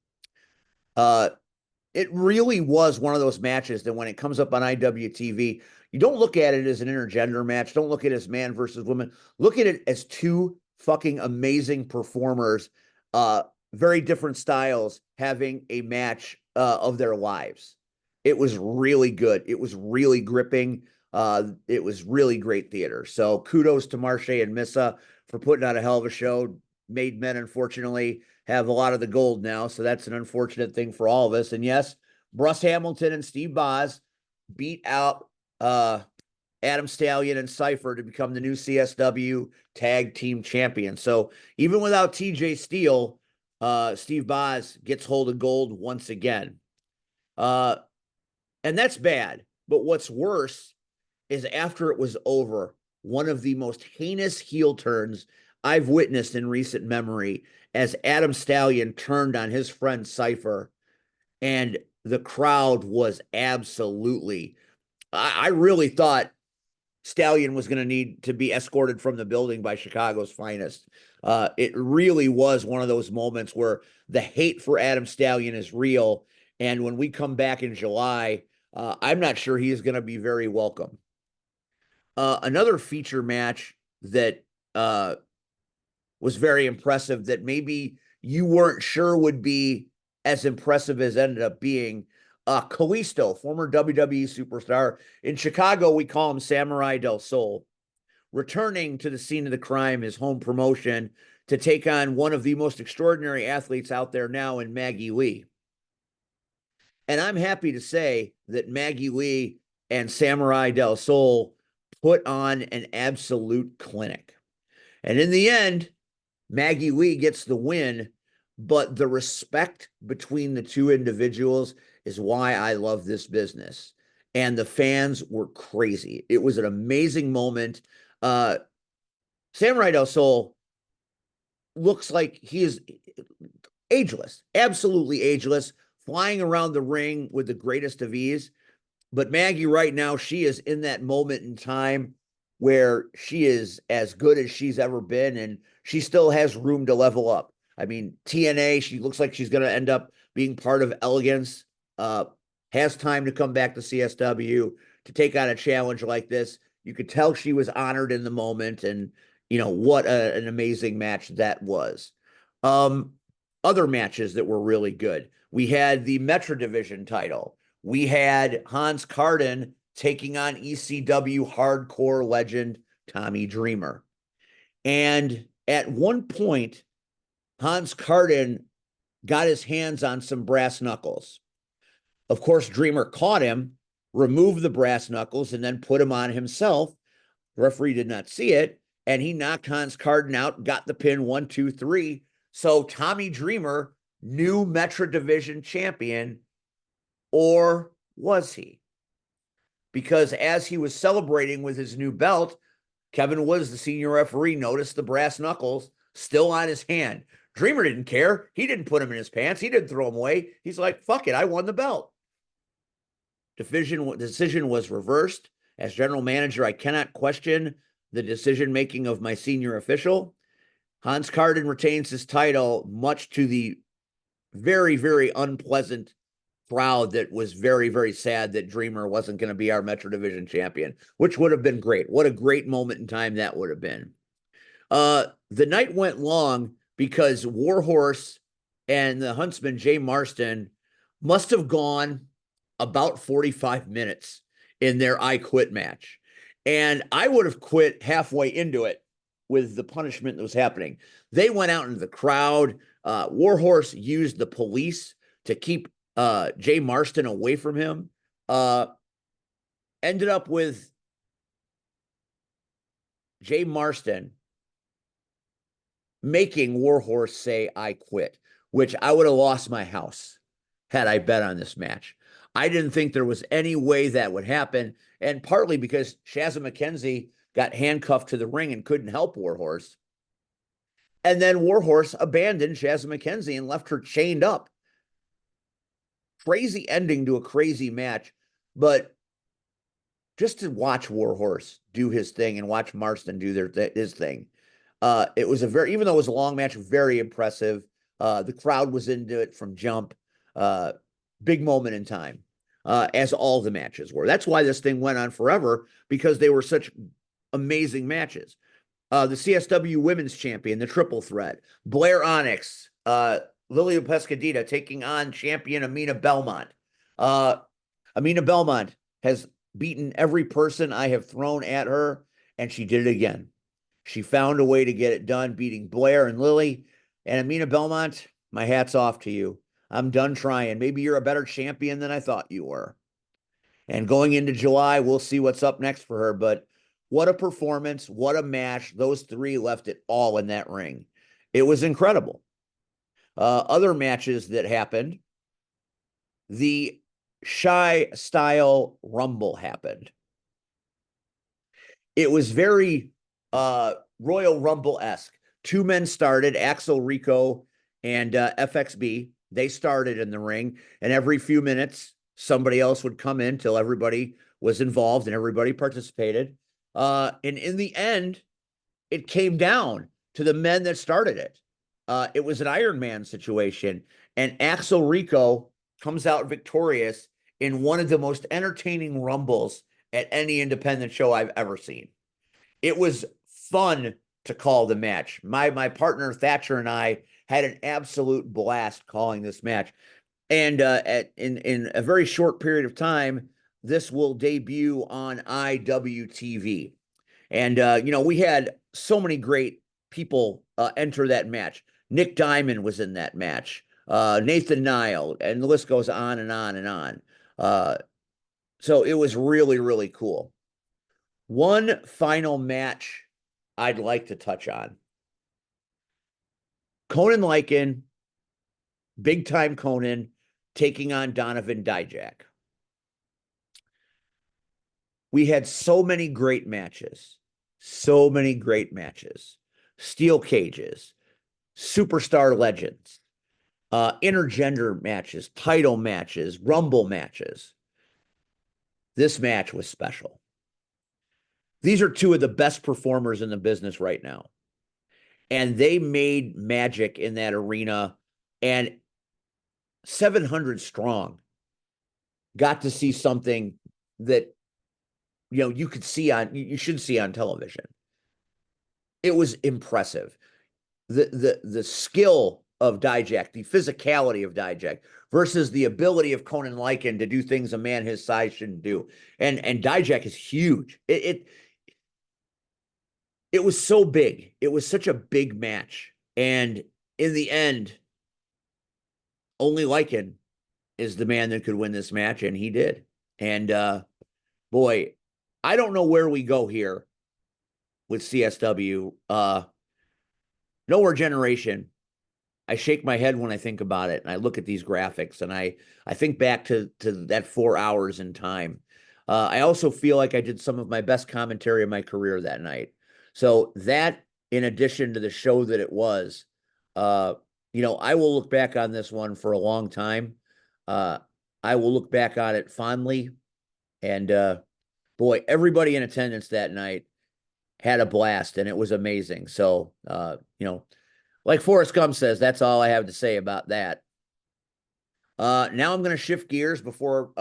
It really was one of those matches that when it comes up on IWTV, you don't look at it as an intergender match. Don't look at it as man versus woman. Look at it as two fucking amazing performers, very different styles, having a match of their lives. It was really good. It was really gripping. It was really great theater. So kudos to Marche and Missa for putting on a hell of a show. Made men, unfortunately, have a lot of the gold now. So that's an unfortunate thing for all of us. And yes, Bruce Hamilton and Steve Boz beat out Adam Stallion and Cypher to become the new CSW tag team champion. So even without TJ Steele, Steve Boz gets hold of gold once again. And that's bad. But what's worse is after it was over, one of the most heinous heel turns I've witnessed in recent memory as Adam Stallion turned on his friend Cypher, and the crowd was absolutely, I really thought Stallion was going to need to be escorted from the building by Chicago's finest. It really was one of those moments where the hate for Adam Stallion is real. And when we come back in July, I'm not sure he is going to be very welcome. Another feature match that was very impressive that maybe you weren't sure would be as impressive as ended up being. Kalisto, former WWE superstar. In Chicago, we call him Samurai del Sol. Returning to the scene of the crime, his home promotion, to take on one of the most extraordinary athletes out there now in Maggie Lee. And I'm happy to say that Maggie Lee and Samurai del Sol put on an absolute clinic. And in the end, Maggie Lee gets the win, but the respect between the two individuals is why I love this business. And the fans were crazy. It was an amazing moment. Samurai del Sol looks like he is ageless, absolutely ageless, flying around the ring with the greatest of ease. But Maggie right now, she is in that moment in time where she is as good as she's ever been, and she still has room to level up. I mean, TNA, she looks like she's going to end up being part of Elegance, has time to come back to CSW to take on a challenge like this. You could tell she was honored in the moment, and, you know, what an amazing match that was. Other matches that were really good. We had the Metro Division title. We had Hans Carden taking on ECW hardcore legend Tommy Dreamer. And at one point, Hans Carden got his hands on some brass knuckles. Of course, Dreamer caught him, removed the brass knuckles, and then put him on himself. The referee did not see it, and he knocked Hans Carden out, got the pin 1, 2, 3. So Tommy Dreamer, new Metro Division champion, or was he? Because as he was celebrating with his new belt, Kevin Woods, the senior referee, noticed the brass knuckles still on his hand. Dreamer didn't care. He didn't put them in his pants. He didn't throw them away. He's like, fuck it, I won the belt. Decision was reversed. As general manager, I cannot question the decision-making of my senior official. Hans Carden retains his title, much to the very, very unpleasant crowd that was very, very sad that Dreamer wasn't going to be our Metro Division champion, which would have been great. What a great moment in time that would have been. The night went long because Warhorse and the Huntsman, Jay Marston, must have gone about 45 minutes in their I Quit match. And I would have quit halfway into it with the punishment that was happening. They went out into the crowd. Warhorse used the police to keep Jay Marston away from him. Ended up with Jay Marston making Warhorse say, I quit, which I would have lost my house had I bet on this match. I didn't think there was any way that would happen, and partly because Shazza McKenzie got handcuffed to the ring and couldn't help Warhorse. And then Warhorse abandoned Shazza McKenzie and left her chained up. Crazy ending to a crazy match, but just to watch Warhorse do his thing and watch Marston do his thing. It was even though it was a long match, very impressive. The crowd was into it from jump. Big moment in time, as all the matches were. That's why this thing went on forever, because they were such amazing matches. The CSW Women's Champion, the triple threat, Blair Onyx, Lilia Pescadita taking on champion Amina Belmont. Amina Belmont has beaten every person I have thrown at her, and she did it again. She found a way to get it done, beating Blair and Lily. And Amina Belmont, my hat's off to you. I'm done trying. Maybe you're a better champion than I thought you were. And going into July, we'll see what's up next for her. But what a performance. What a match. Those three left it all in that ring. It was incredible. Other matches that happened, the Shy Style Rumble happened. It was very Royal Rumble-esque. Two men started, Axel Rico and FXB. They started in the ring, and every few minutes, somebody else would come in till everybody was involved and everybody participated. And in the end, it came down to the men that started it. It was an Iron Man situation, and Axel Rico comes out victorious in one of the most entertaining rumbles at any independent show I've ever seen. It was fun to call the match. My partner Thatcher and I had an absolute blast calling this match. And in a very short period of time, this will debut on IWTV. And we had so many great people enter that match. Nick Diamond was in that match. Nathan Nile, and the list goes on and on and on. So it was really, really cool. One final match I'd like to touch on. Conan Lycan, big time Conan, taking on Donovan Dijak. We had so many great matches. So many great matches. Steel cages, superstar legends, intergender matches, title matches, rumble matches. This match was special. These are two of the best performers in the business right now. And they made magic in that arena, and 700 strong got to see something that, you could see you should see on television. It was impressive. The skill of Dijak, the physicality of Dijak versus the ability of Conan Lycan to do things a man his size shouldn't do. And Dijak is huge. It was so big. It was such a big match. And in the end, only Lycan is the man that could win this match, and he did. And boy, I don't know where we go here with CSW. Nowhere Generation. I shake my head when I think about it, and I look at these graphics, and I think back to that 4 hours in time. I also feel like I did some of my best commentary of my career that night. So that, in addition to the show that it was, I will look back on this one for a long time. I will look back on it fondly. And boy, everybody in attendance that night had a blast, and it was amazing. So, like Forrest Gump says, that's all I have to say about that. Now I'm going to shift gears before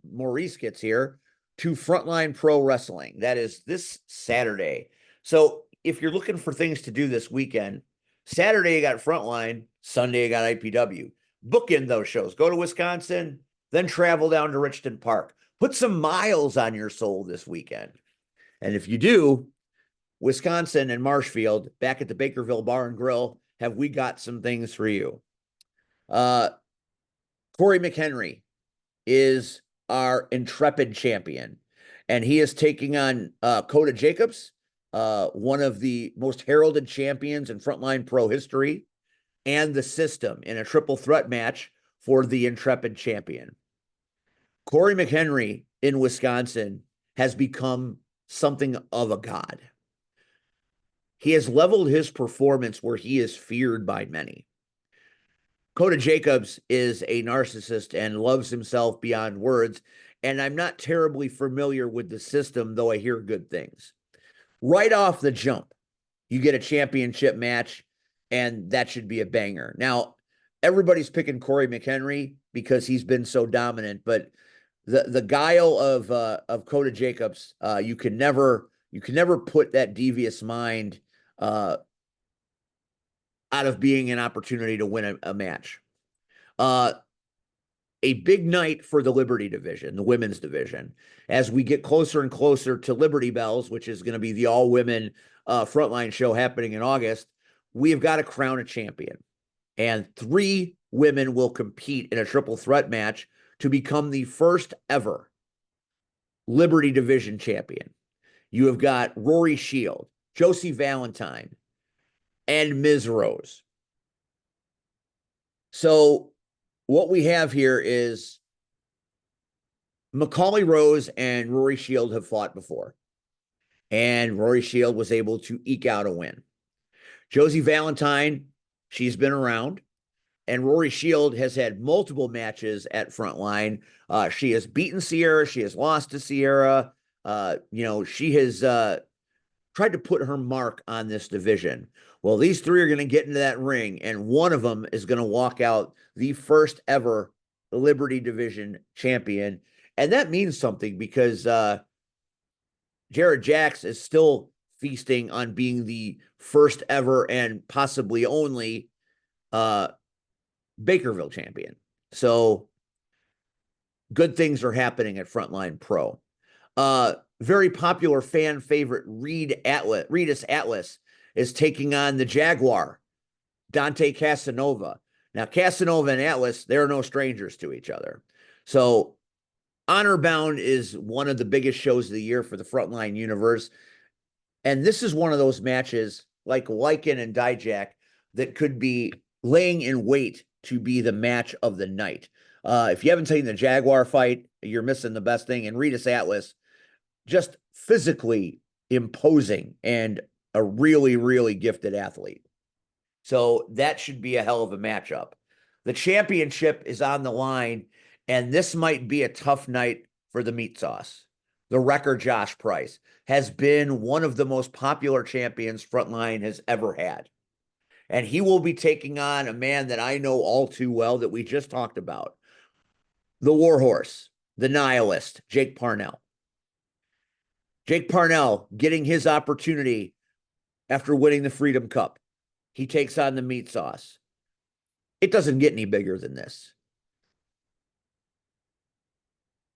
Maurice gets here to Frontline Pro Wrestling. That is this Saturday. So if you're looking for things to do this weekend, Saturday you got Frontline, Sunday you got IPW. Book in those shows. Go to Wisconsin, then travel down to Richton Park. Put some miles on your soul this weekend. And if you do, Wisconsin and Marshfield, back at the Bakerville Bar and Grill, have we got some things for you. Corey McHenry is our intrepid champion, and he is taking on Coda Jacobs, one of the most heralded champions in Frontline Pro history, and the System in a triple threat match for the intrepid champion. Corey McHenry in Wisconsin has become something of a god. He has leveled his performance where he is feared by many. Coda Jacobs is a narcissist and loves himself beyond words, and I'm not terribly familiar with the System, though I hear good things. Right off the jump, you get a championship match, and that should be a banger. Now, everybody's picking Corey McHenry because he's been so dominant, but the guile of Coda Jacobs, you can never put that devious mind out of being an opportunity to win a match. A big night for the Liberty division, the women's division, as we get closer and closer to Liberty Bells, which is going to be the all-women Frontline show happening in August. We have got to crown a champion, and 3 women will compete in a triple threat match to become the first ever Liberty Division champion. You have got Rory Shield, Josie Valentine, and Ms. Rose. So what we have here is Macaulay Rose and Rory Shield have fought before, and Rory Shield was able to eke out a win. Josie Valentine, she's been around, and Rory Shield has had multiple matches at Frontline. She has beaten Sierra. She has lost to Sierra. She has tried to put her mark on this division. Well, these three are going to get into that ring, and one of them is going to walk out the first ever Liberty Division champion. And that means something because Jared Jax is still feasting on being the first ever and possibly only Bakerville champion. So good things are happening at Frontline Pro. Very popular fan favorite Regis Atlas is taking on the Jaguar, Dante Casanova. Now, Casanova and Atlas, they're no strangers to each other. So Honor Bound is one of the biggest shows of the year for the Frontline universe. And this is one of those matches like Lycan and Dijak that could be laying in wait to be the match of the night. If you haven't seen the Jaguar fight, you're missing the best thing. And Regis Atlas, just physically imposing and a really, really gifted athlete. So that should be a hell of a matchup. The championship is on the line, and this might be a tough night for the meat sauce. The wrecker Josh Price has been one of the most popular champions Frontline has ever had. And he will be taking on a man that I know all too well that we just talked about. The Warhorse, the Nihilist, Jake Parnell. Jake Parnell getting his opportunity after winning the Freedom Cup. He takes on the meat sauce. It doesn't get any bigger than this.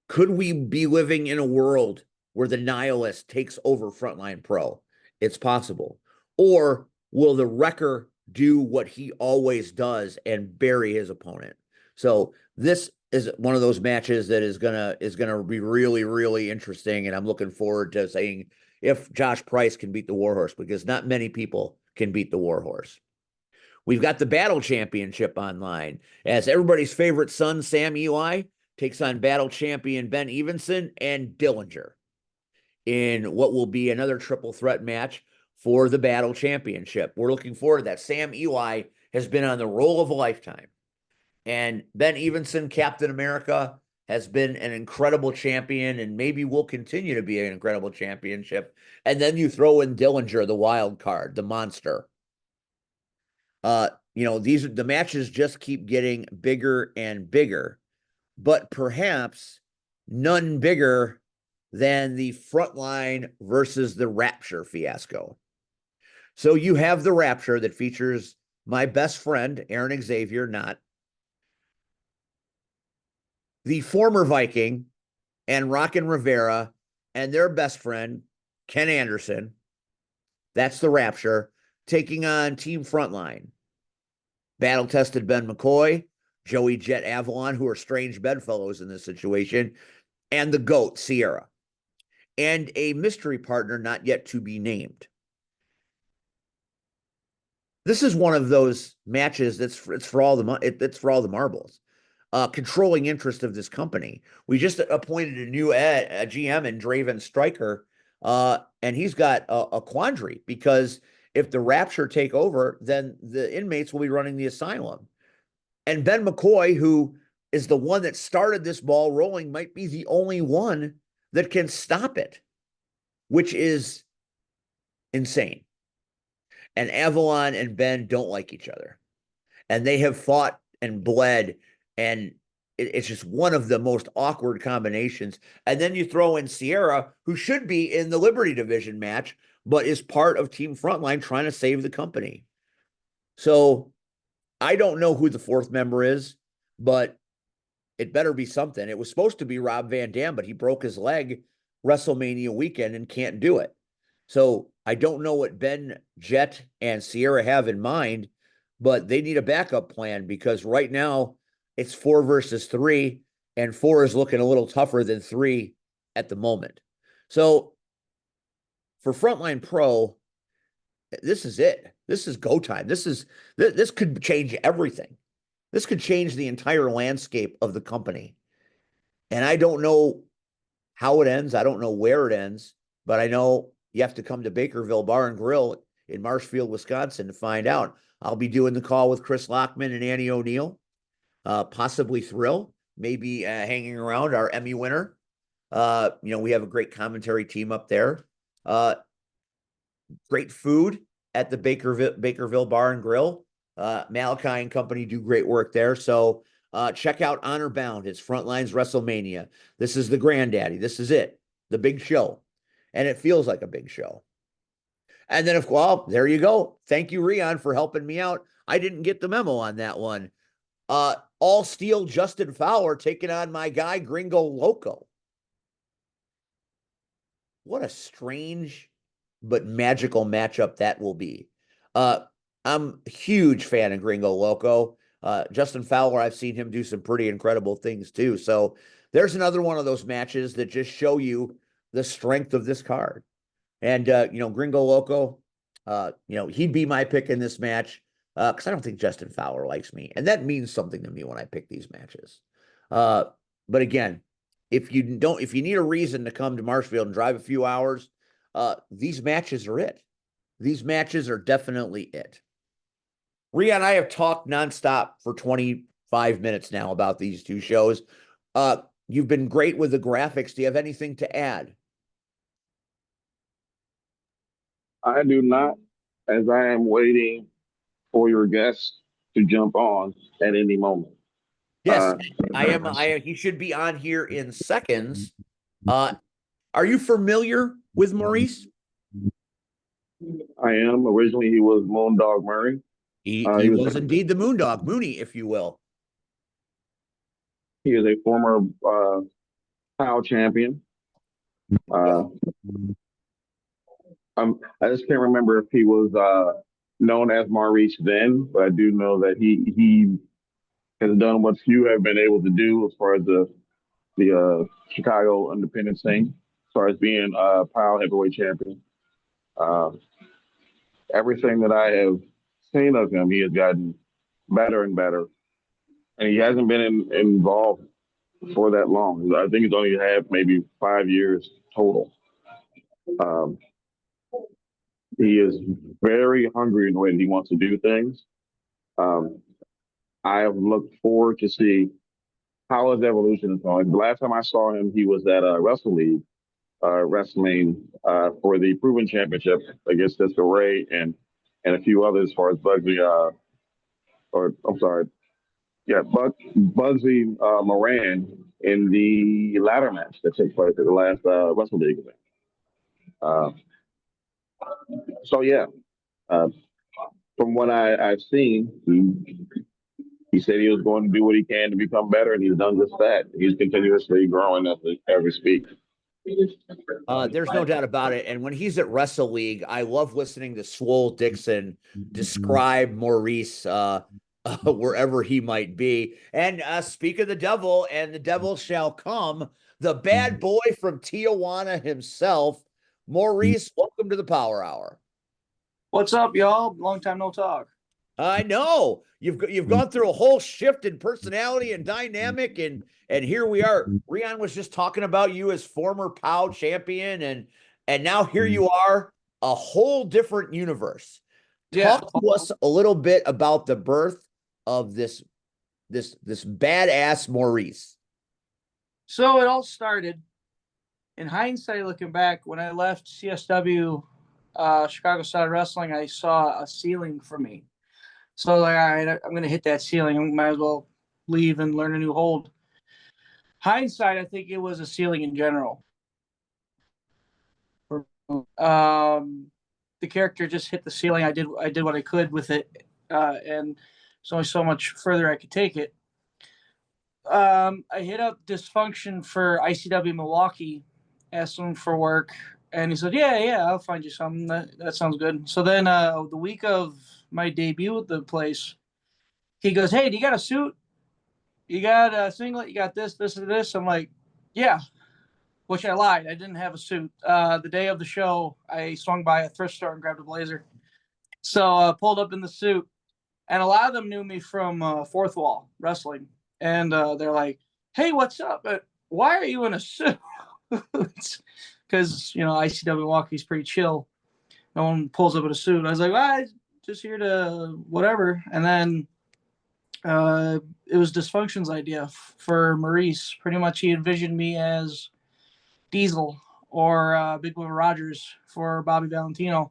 Could we be living in a world where the Nihilist takes over Frontline Pro? It's possible. Or will the Wrecker do what he always does and bury his opponent? So this is one of those matches that is gonna be really, really interesting, and I'm looking forward to seeing if Josh Price can beat the Warhorse, because not many people can beat the Warhorse. We've got the Battle Championship online, as everybody's favorite son, Sam Eli, takes on Battle Champion Ben Evenson and Dillinger in what will be another triple threat match for the Battle Championship. We're looking forward to that. Sam Eli has been on the roll of a lifetime. And Ben Evenson, Captain America, has been an incredible champion and maybe will continue to be an incredible championship. And then you throw in Dillinger, the wild card, the monster. The matches just keep getting bigger and bigger, but perhaps none bigger than the Frontline versus the Rapture fiasco. So you have the Rapture that features my best friend, Aaron Xavier, not the former Viking and Rockin' Rivera and their best friend, Ken Anderson. That's the Rapture, taking on Team Frontline. Battle-tested Ben McCoy, Joey Jet Avalon, who are strange bedfellows in this situation, and the GOAT, Sierra, and a mystery partner not yet to be named. This is one of those matches it's for all the marbles. Controlling interest of this company. We just appointed a new GM in Draven Stryker, and he's got a quandary, because if the Rapture take over, then the inmates will be running the asylum. And Ben McCoy, who is the one that started this ball rolling, might be the only one that can stop it, which is insane. And Avalon and Ben don't like each other. And they have fought and bled, and it's just one of the most awkward combinations. And then you throw in Sierra, who should be in the Liberty Division match, but is part of Team Frontline trying to save the company. So I don't know who the fourth member is, but it better be something. It was supposed to be Rob Van Dam, but he broke his leg WrestleMania weekend and can't do it. So I don't know what Ben, Jet, and Sierra have in mind, but they need a backup plan because right now it's 4 versus 3, and 4 is looking a little tougher than 3 at the moment. So for Frontline Pro, this is it. This is go time. This could change everything. This could change the entire landscape of the company. And I don't know how it ends. I don't know where it ends, but I know you have to come to Bakerville Bar and Grill in Marshfield, Wisconsin to find out. I'll be doing the call with Chris Lockman and Annie O'Neill, possibly Thrill, maybe hanging around our Emmy winner. We have a great commentary team up there. Great food at the Bakerville Bar and Grill. Malachi and company do great work there. So check out Honor Bound. It's Frontlines WrestleMania. This is the granddaddy. This is it. The big show. And it feels like a big show. And then, there you go. Thank you, Rion, for helping me out. I didn't get the memo on that one. All Steel Justin Fowler taking on my guy, Gringo Loco. What a strange but magical matchup that will be. I'm a huge fan of Gringo Loco. Justin Fowler, I've seen him do some pretty incredible things too. So there's another one of those matches that just show you the strength of this card. And, Gringo Loco, he'd be my pick in this match because I don't think Justin Fowler likes me. And that means something to me when I pick these matches. But again, if you need a reason to come to Marshfield and drive a few hours, these matches are it. These matches are definitely it. Rhea and I have talked nonstop for 25 minutes now about these two shows. You've been great with the graphics. Do you have anything to add? I do not, as I am waiting for your guest to jump on at any moment. Yes, I am. He should be on here in seconds. Are you familiar with Maurice? I am. Originally, he was Moondog Murray. He was indeed the Moondog, Mooney, if you will. He is a former POW champion. I just can't remember if he was known as Maurice then, but I do know that he has done what few have been able to do as far as the Chicago independent scene, as far as being POW heavyweight champion. Everything that I have seen of him, he has gotten better and better, and he hasn't been involved for that long. I think he's only had maybe 5 years total. He is very hungry in the way that he wants to do things. I have looked forward to see how his evolution is going. The last time I saw him, he was at Wrestle League, wrestling for the Proven Championship against Cisco Ray and a few others, as far as Bugsy, Bugsy Moran in the ladder match that took place at the last Wrestle League event. From what I've seen, he said he was going to do what he can to become better, and he's done just that. He's continuously growing as we speak. There's no doubt about it. And when he's at Wrestle League, I love listening to Swole Dixon describe Maurice wherever he might be. And speak of the devil, and the devil shall come, the bad boy from Tijuana himself, Maurice. Welcome to the Power Hour. What's up, y'all? Long time no talk. I know you've gone through a whole shift in personality and dynamic, and here we are. Rion was just talking about you as former POW champion, and now here you are, a whole different universe. Talk to us a little bit about the birth of this badass Maurice. So it all started, in hindsight, looking back, when I left CSW, Chicago Style Wrestling, I saw a ceiling for me. So like, all right, I'm going to hit that ceiling. I might as well leave and learn a new hold. Hindsight, I think it was a ceiling in general. The character just hit the ceiling. I did what I could with it, and there's only so much further I could take it. I hit up Dysfunction for ICW Milwaukee, asked them for work, And he said, yeah, I'll find you something. That sounds good. So then the week of my debut at the place, he goes, hey, do you got a suit? You got a singlet? You got this, and this? I'm like, yeah, which I lied. I didn't have a suit. The day of the show, I swung by a thrift store and grabbed a blazer. So pulled up in the suit. And a lot of them knew me from Fourth Wall Wrestling. And they're like, hey, what's up? But why are you in a suit? Because, ICW Milwaukee's pretty chill. No one pulls up in a suit. I was like, well, I'm just here to whatever. And then it was Dysfunction's idea for Maurice. Pretty much he envisioned me as Diesel or Big Will Rogers for Bobby Valentino,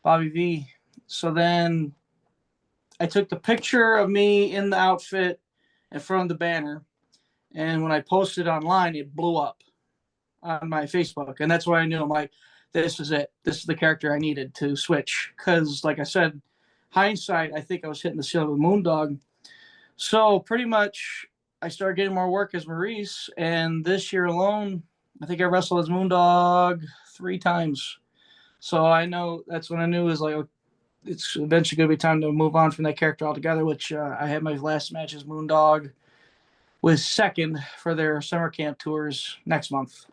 Bobby V. So then I took the picture of me in the outfit in front of the banner. And when I posted online, it blew up on my Facebook. And that's when I knew, I'm like, this is it. This is the character I needed to switch. Because, like I said, hindsight, I think I was hitting the ceiling with Moondog. So pretty much I started getting more work as Maurice. And this year alone, I think I wrestled as Moondog 3 times. So I know that's when I knew is like, it's eventually going to be time to move on from that character altogether, which I had my last match as Moondog with Second for their summer camp tours next month.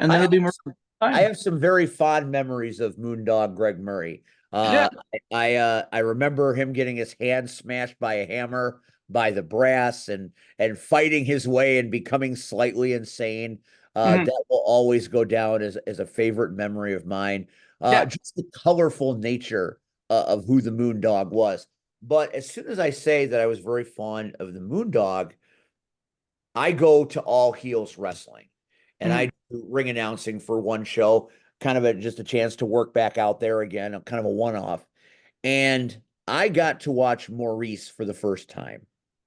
And then it'll be more time. I have some very fond memories of Moondog Greg Murray. Yeah. I remember him getting his hand smashed by a hammer by the brass and fighting his way and becoming slightly insane. That will always go down as a favorite memory of mine. Just the colorful nature of who the Moondog was. But as soon as I say that I was very fond of the Moondog, I go to All Heels Wrestling, and I do ring announcing for one show, kind of just a chance to work back out there again, kind of a one-off. And I got to watch Maurice for the first time.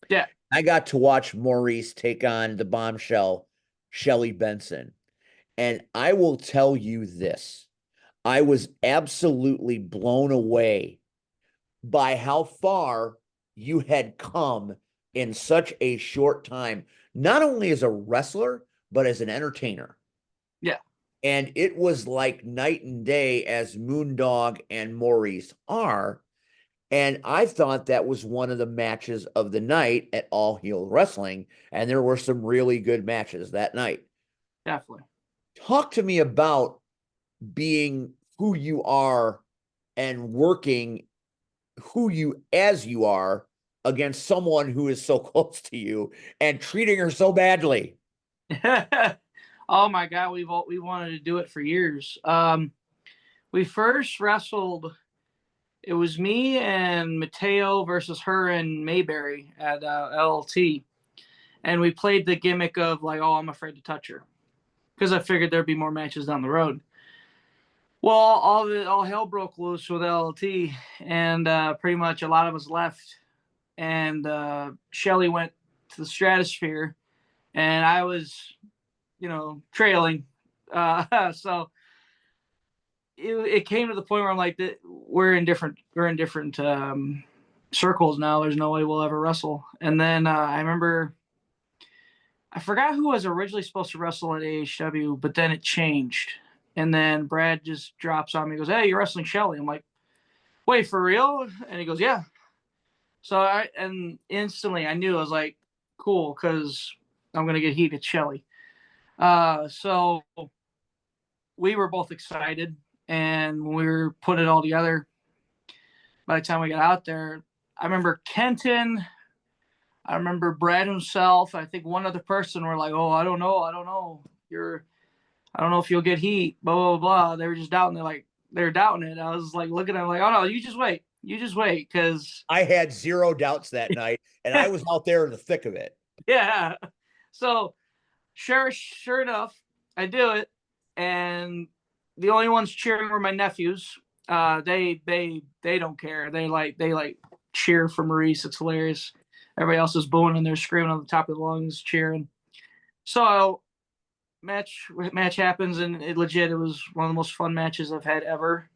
Yeah. I got to watch Maurice take on the bombshell, Shelly Benson. And I will tell you this, I was absolutely blown away by how far you had come in such a short time, not only as a wrestler, but as an entertainer. Yeah. And it was like night and day as Moondog and Maurice are. And I thought that was one of the matches of the night at All Heel Wrestling. And there were some really good matches that night. Definitely. Talk to me about being who you are and working as you are against someone who is so close to you and treating her so badly. Oh my God, we wanted to do it for years. We first wrestled. It was me and Mateo versus her and Mayberry at LLT, and we played the gimmick of like, oh, I'm afraid to touch her, because I figured there'd be more matches down the road. Well, all hell broke loose with LLT, and pretty much a lot of us left, and Shelly went to the Stratosphere, and I was, trailing. So it came to the point where I'm like, we're in different circles now. There's no way we'll ever wrestle. And then I remember, I forgot who was originally supposed to wrestle at AHW, but then it changed. And then Brad just drops on me, goes, hey, you're wrestling Shelly. I'm like, wait, for real? And he goes, yeah. So instantly I knew, I was like, cool, because I'm going to get heat at Shelly. So we were both excited, and we were putting it all together. By the time we got out there, I remember Kenton, I remember Brad himself, I think one other person were like, oh, I don't know. I don't know if you'll get heat, blah, blah, blah. They were just doubting. They were doubting it. I was like looking at them like, oh no, you just wait. Because I had zero doubts that night, and I was out there in the thick of it. Yeah. So sure enough, I do it. And the only ones cheering were my nephews. They don't care. They like cheer for Maurice. It's hilarious. Everybody else is booing and they're screaming on the top of the lungs, cheering. So match happens, and it was one of the most fun matches I've had ever.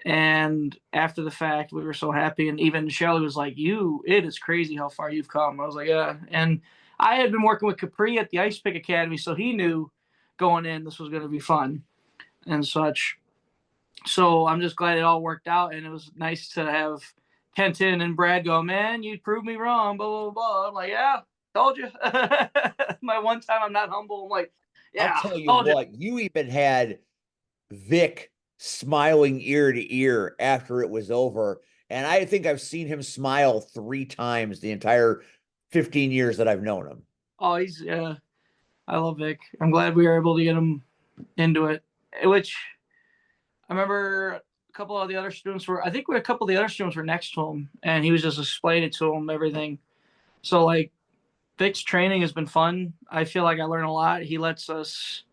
And after the fact, we were so happy. And even Shelly was like, it is crazy how far you've come. I was like, yeah. And I had been working with Capri at the Ice Pick Academy, so he knew going in this was going to be fun. and such. So I'm just glad it all worked out, and it was nice to have Kenton and Brad go, man, you proved me wrong, blah, blah, blah. I'm like, yeah, told you. My one time I'm not humble. I'm like, yeah, I'll tell you told you. what, you even had Vic smiling ear to ear after it was over. And I think I've seen him smile 3 times the entire 15 years that I've known him. Oh, I love Vic. I'm glad we were able to get him into it, which I remember a couple of the other students were, I think a couple of the other students were next to him, and he was just explaining to them everything. So, like, Vic's training has been fun. I feel like I learn a lot. He lets us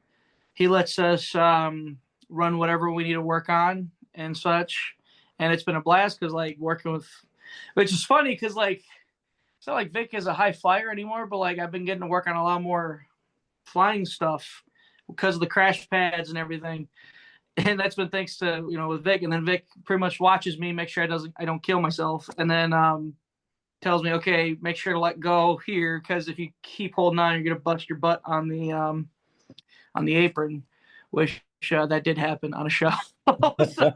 run whatever we need to work on and such. And it's been a blast because, like, working with, which is funny because, like, it's not like Vic is a high flyer anymore, but, like, I've been getting to work on a lot more flying stuff because of the crash pads and everything. And that's been thanks to, with Vic. And then Vic pretty much watches me, make sure I don't kill myself. And then tells me, okay, make sure to let go here, because if you keep holding on, you're gonna bust your butt on the apron, which that did happen on a show. So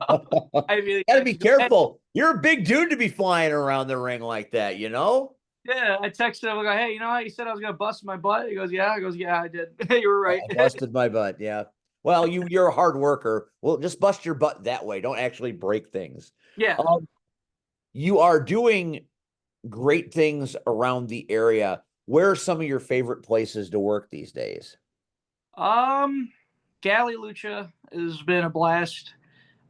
I really Gotta be careful. You're a big dude to be flying around the ring like that, you know? Yeah, I texted him. I go, hey, you know how you said I was gonna bust my butt? He goes, yeah. I goes, yeah, I did. You were right. I busted my butt. Yeah. Well, you're a hard worker. Well, just bust your butt that way. Don't actually break things. Yeah. You are doing great things around the area. Where are some of your favorite places to work these days? Galley Lucha has been a blast.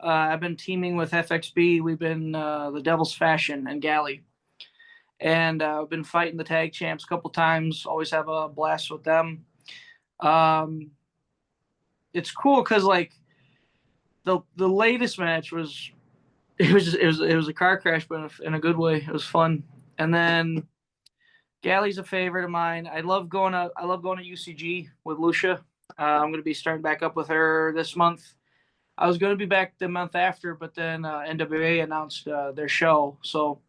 I've been teaming with FXB. We've been the Devil's Fashion and Galley. And I've been fighting the tag champs a couple times. Always have a blast with them. It's cool because, like, the latest match was it was a car crash, but in a good way. It was fun. And then Galley's a favorite of mine. I love going to UCG with Lucia. I'm going to be starting back up with her this month. I was going to be back the month after, but then NWA announced their show, so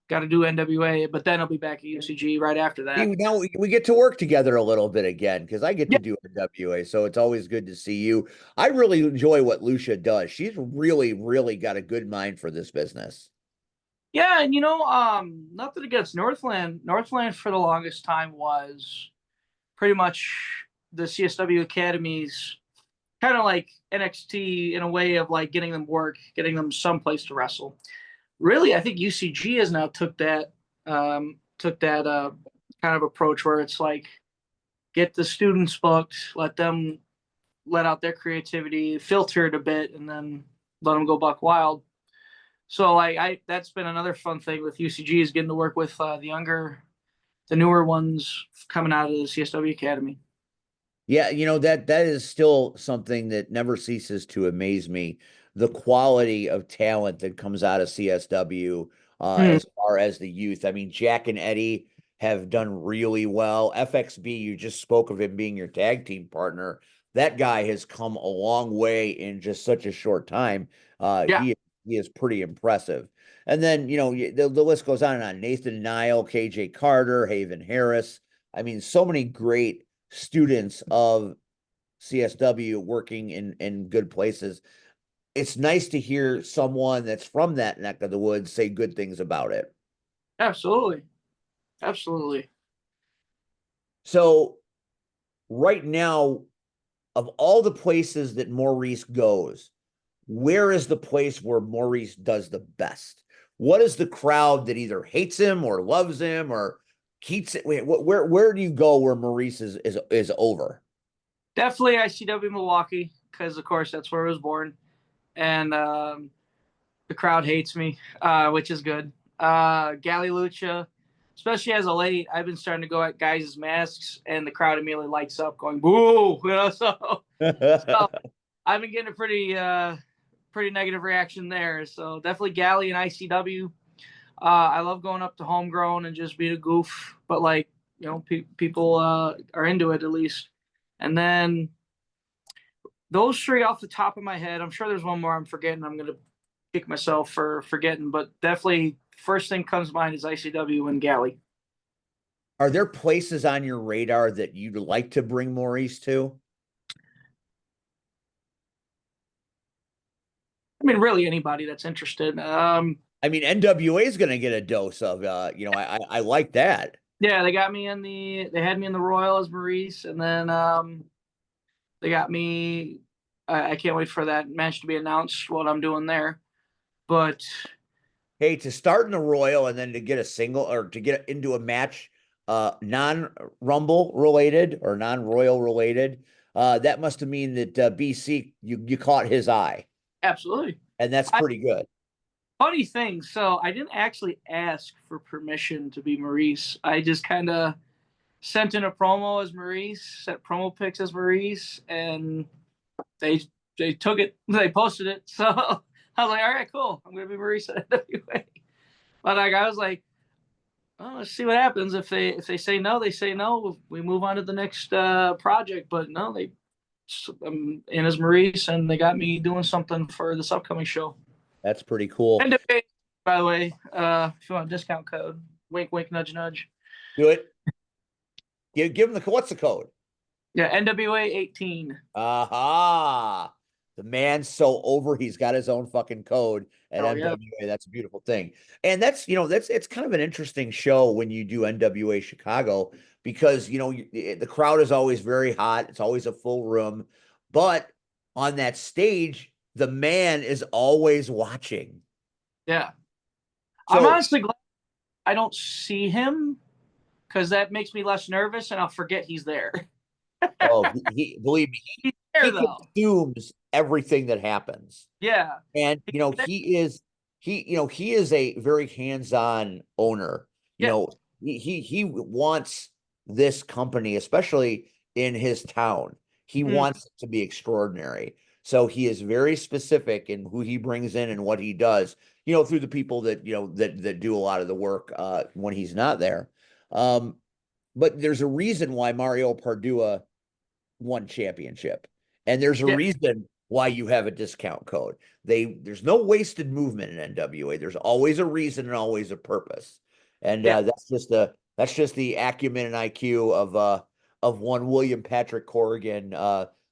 got to do NWA. But then I'll be back at UCG right after that. Now we get to work together a little bit again, because I get to do NWA, so it's always good to see you. I really enjoy what Lucia does. She's really, really got a good mind for this business. Yeah, and nothing against Northland. Northland for the longest time was pretty much the CSW Academy's kind of like NXT in a way of, like, getting them work, getting them someplace to wrestle. Really, I think UCG has now took that kind of approach where it's like, get the students booked, let them let out their creativity, filter it a bit, and then let them go buck wild. So that's been another fun thing with UCG, is getting to work with the newer ones coming out of the CSW Academy. Yeah, that is still something that never ceases to amaze me. The quality of talent that comes out of CSW as far as the youth. I mean, Jack and Eddie have done really well. FXB, you just spoke of him being your tag team partner. That guy has come a long way in just such a short time. He is pretty impressive. And then, the list goes on and on. Nathan Nile, KJ Carter, Haven Harris. I mean, so many great students of CSW working in good places. It's nice to hear someone that's from that neck of the woods say good things about it. Absolutely. So right now, of all the places that Maurice goes, where is the place where Maurice does the best? What is the crowd that either hates him or loves him or keeps it? Where do you go where Maurice is over? Definitely ICW Milwaukee, because of course that's where I was born, and the crowd hates me, which is good. Galley Lucha, especially as a late, I've been starting to go at guys' masks, and the crowd immediately lights up, going boo. So I've been getting a pretty negative reaction there. So definitely Galley and ICW. I love going up to Homegrown and just being a goof, but, like, people are into it at least. And then those three off the top of my head. I'm sure there's one more I'm forgetting. I'm going to kick myself for forgetting, but definitely first thing comes to mind is ICW and Galley. Are there places on your radar that you'd like to bring Maurice to? I mean, really anybody that's interested. I mean, NWA is going to get a dose of, I like that. Yeah, they had me in the Royal as Maurice, and then they got me. I can't wait for that match to be announced. What I'm doing there, but Hey, to start in the Royal and then to get a single or to get into a match, non-Rumble related or non-Royal related, that must have mean that BC you caught his eye, absolutely. and that's pretty good. Funny thing, so I didn't actually ask for permission to be Maurice. I just kind of sent in a promo as Maurice, sent promo pics as Maurice, and they took it, they posted it. So I was like, all right, cool. I'm gonna be Maurice at NWA. But like I was like, oh, let's see what happens. If they say no, they say no. We move on to the next project. But no, I'm in as Maurice, and they got me doing something for this upcoming show. That's pretty cool. NWA, by the way, if you want a discount code, wink, wink, nudge, nudge. Do it. Give them what's the code? Yeah, NWA 18. Aha. The man's so over, he's got his own fucking code at NWA. Yeah. That's a beautiful thing. And that's, it's kind of an interesting show when you do NWA Chicago because, the crowd is always very hot. It's always a full room. But on that stage, the man is always watching. Yeah. So, I'm honestly glad I don't see him because that makes me less nervous and I'll forget he's there. Oh, believe me, he consumes everything that happens. Yeah. And he is a very hands-on owner. He wants this company, especially in his town. He wants it to be extraordinary. So he is very specific in who he brings in and what he does, through the people that, that do a lot of the work when he's not there. But there's a reason why Mario Pardua won championship. And there's a reason why you have a discount code. There's no wasted movement in NWA. There's always a reason and always a purpose. And that's just the acumen and IQ of one William Patrick Corrigan,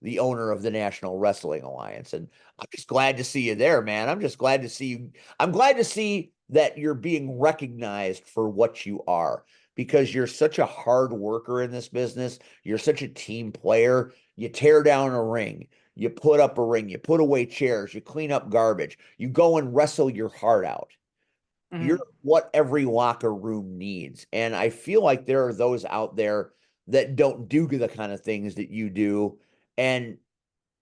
the owner of the National Wrestling Alliance. And I'm just glad to see you there, man. I'm just glad to see you. I'm glad to see that you're being recognized for what you are, because you're such a hard worker in this business. You're such a team player. You tear down a ring, you put up a ring, you put away chairs, you clean up garbage, you go and wrestle your heart out. Mm-hmm. You're what every locker room needs. And I feel like there are those out there that don't do the kind of things that you do and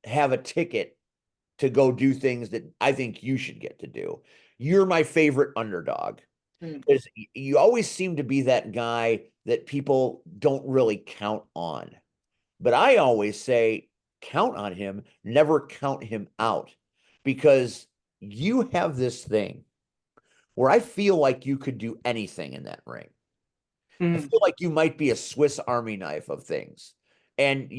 have a ticket to go do things that I think you should get to do. You're my favorite underdog. Because you always seem to be that guy that people don't really count on. But I always say, count on him, never count him out. Because you have this thing where I feel like you could do anything in that ring. I feel like you might be a Swiss Army knife of things. And,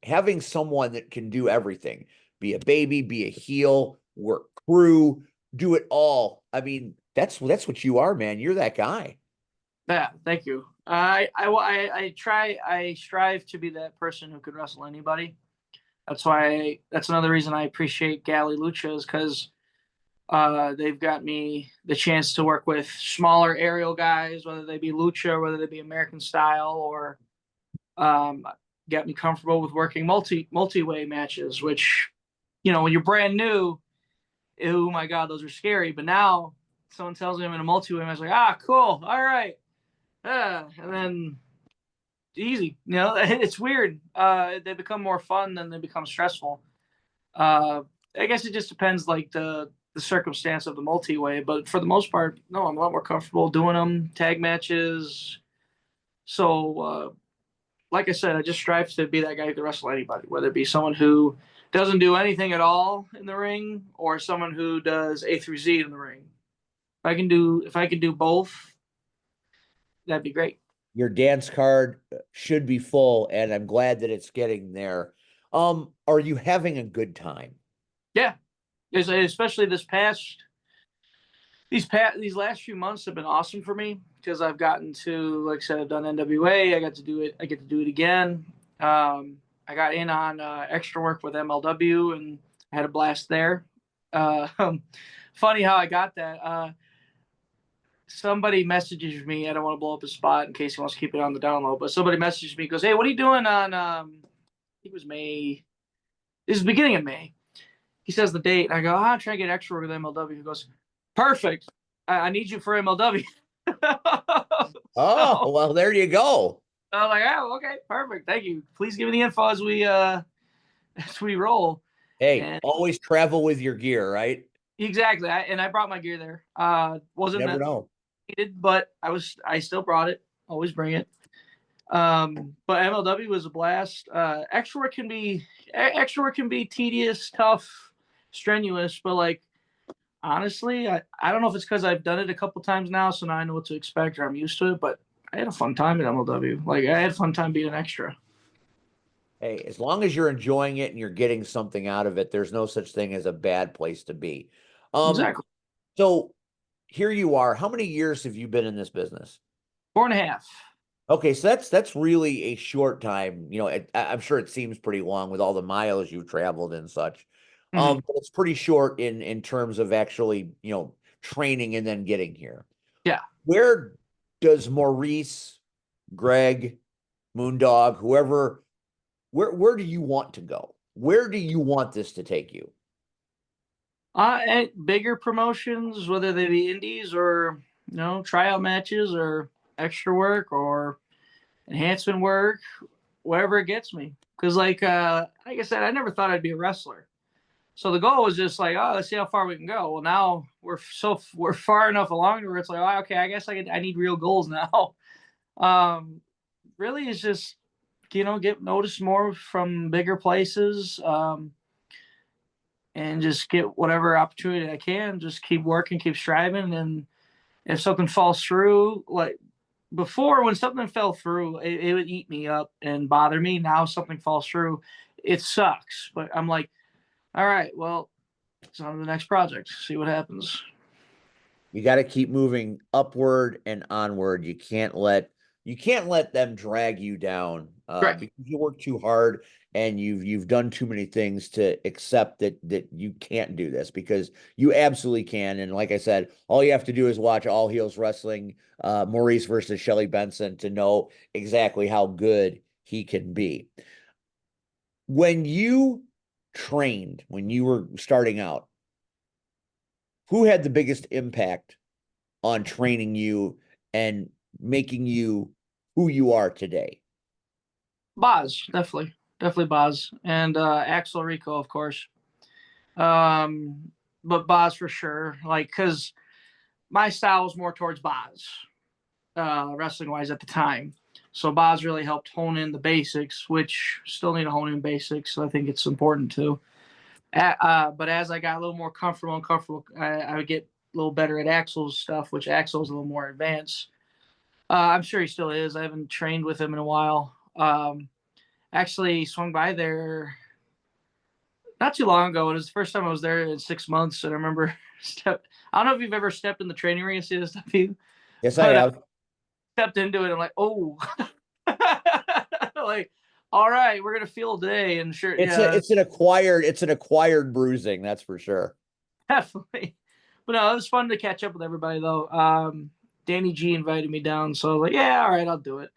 having someone that can do everything, be a baby, be a heel, work crew, do it all. I mean, that's what you are, man. You're that guy. Yeah, thank you. I strive to be that person who could wrestle anybody. That's another reason I appreciate Galley Luchas, because they've got me the chance to work with smaller aerial guys, whether they be lucha, whether they be American style, or got me comfortable with working multi-way matches, which, when you're brand new, oh my God, those are scary. But now someone tells me I'm in a multi-way match, like, cool, all right. And then easy, it's weird. They become more fun than they become stressful. I guess it just depends, like the circumstance of the multi-way, but for the most part, no, I'm a lot more comfortable doing them, tag matches. So, like I said, I just strive to be that guy who can wrestle anybody, whether it be someone who doesn't do anything at all in the ring or someone who does A through Z in the ring. If I can do both, that'd be great. Your dance card should be full, and I'm glad that it's getting there. Are you having a good time? Yeah, especially these last few months have been awesome for me, because I've gotten to, like I said, I've done NWA. I get to do it again. I got in on extra work with MLW, and I had a blast there. Funny how I got that. Somebody messages me. I don't want to blow up his spot in case he wants to keep it on the download. But somebody messages me, goes, "Hey, what are you doing on?" I think it was May. This is the beginning of May. He says the date, and I go, "I'm trying to get extra work with MLW." He goes, "Perfect. I need you for MLW." Oh, So, well, there you go. I was like, "Oh, okay, perfect. Thank you. Please give me the info as we roll." Hey, And always travel with your gear, right? exactly. I brought my gear there. Wasn't Never meant know. needed, but I still brought it. Always bring it. But MLW was a blast. Extra work can be tedious, tough, strenuous, but like honestly, I don't know if it's because I've done it a couple times now, so now I know what to expect or I'm used to it. But I had a fun time at MLW. Like I had a fun time being an extra. Hey, as long as you're enjoying it and you're getting something out of it, there's no such thing as a bad place to be. Um, Exactly. so here you are. How many years have you been in this business? 4.5. Okay, so that's really a short time. You know, I'm sure it seems pretty long with all the miles you've traveled and such. Mhm. But it's pretty short in terms of actually, training and then getting here. Yeah. Where does Maurice, Greg, Moondog, whoever, where do you want to go? Where do you want this to take you? At bigger promotions, whether they be indies or tryout matches or extra work or enhancement work, wherever it gets me. Because like I said, I never thought I'd be a wrestler. So the goal was just like, oh, let's see how far we can go. Well, now we're far enough along where it's like, oh, okay, I guess I need real goals now. Really, it's just get noticed more from bigger places, and just get whatever opportunity I can. Just keep working, keep striving, and if something falls through, like before when something fell through, it would eat me up and bother me. Now something falls through, it sucks. But I'm like, all right, well, it's on to the next project. See what happens. You got to keep moving upward and onward. You can't let them drag you down Right. because you work too hard and you've done too many things to accept that you can't do this because you absolutely can. And like I said, all you have to do is watch All Heels Wrestling, Maurice versus Shelly Benson to know exactly how good he can be. When you trained, when you were starting out, who had the biggest impact on training you and making you who you are today? Boz, definitely Boz, and Axel Rico, of course. Um, but Boz for sure, like because my style was more towards Boz, wrestling wise at the time. So Boz really helped hone in the basics, which still need to hone in basics. So I think it's important too. But as I got a little more comfortable, I would get a little better at Axel's stuff, which Axel's a little more advanced. I'm sure he still is. I haven't trained with him in a while. Actually swung by there not too long ago. It was the first time I was there in 6 months, and I remember I don't know if you've ever stepped in the training ring at CSW, Yes, I but have. stepped into it. I'm like, oh, like, all right, we're gonna feel today, and sure, yeah, It's an acquired bruising, that's for sure. definitely. But no, it was fun to catch up with everybody though. Danny G invited me down, so I was like, yeah, all right, I'll do it.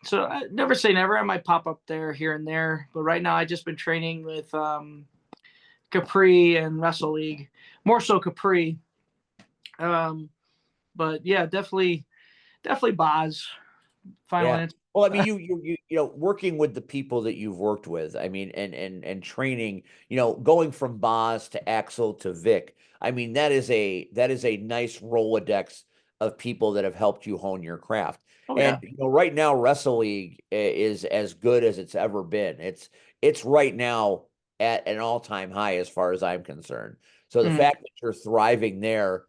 So I never say never. I might pop up there here and there, but right now I just been training with Capri and Wrestle League, more so Capri. Um, but yeah, definitely Boz. Final Yeah. answer. Well, I mean, working with the people that you've worked with, I mean, and training, going from Boz to Axel to Vic, I mean, that is a nice Rolodex of people that have helped you hone your craft. Oh And yeah. right now, Wrestle League is as good as it's ever been. It's right now at an all-time high as far as I'm concerned. So the Mhm. fact that you're thriving there,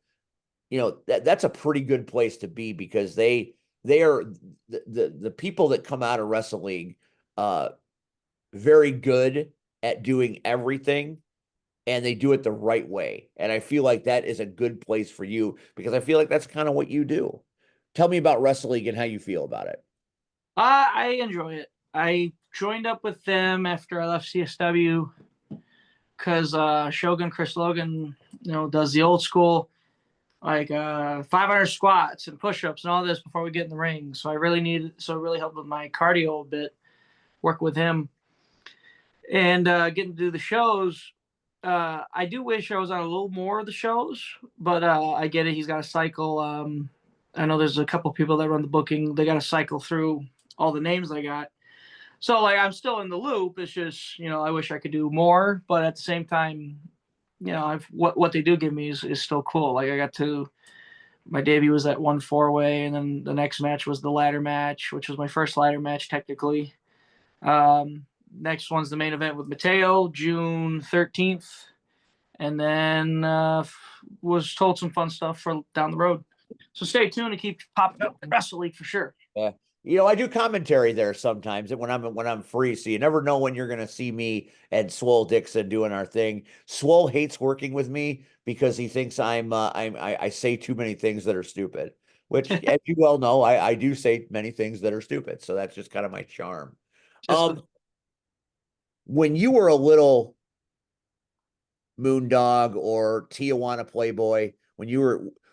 that's a pretty good place to be because they are the people that come out of Wrestle League very good at doing everything and they do it the right way. And I feel like that is a good place for you because I feel like that's kind of what you do. Tell me about Wrestle League and how you feel about it. I enjoy it. I joined up with them after I left CSW because Shogun Chris Logan, does the old school like 500 squats and push-ups and all this before we get in the ring. So it really helped with my cardio a bit, work with him. And getting to do the shows, I do wish I was on a little more of the shows, but I get it. He's got to cycle. I know there's a couple people that run the booking. They got to cycle through all the names I got. So like I'm still in the loop. It's just, I wish I could do more, but at the same time, what they do give me is still cool. Like my debut was at 1 4-way, and then the next match was the ladder match, which was my first ladder match technically. Next one's the main event with Mateo, June 13th. And then was told some fun stuff for down the road. So stay tuned and keep popping up in Wrestle League for sure. Yeah. I do commentary there sometimes when I'm free. So you never know when you're gonna see me and Swole Dixon doing our thing. Swole hates working with me because he thinks I say too many things that are stupid, which as you well know, I do say many things that are stupid. So that's just kind of my charm. When you were a little Moondog or Tijuana Playboy,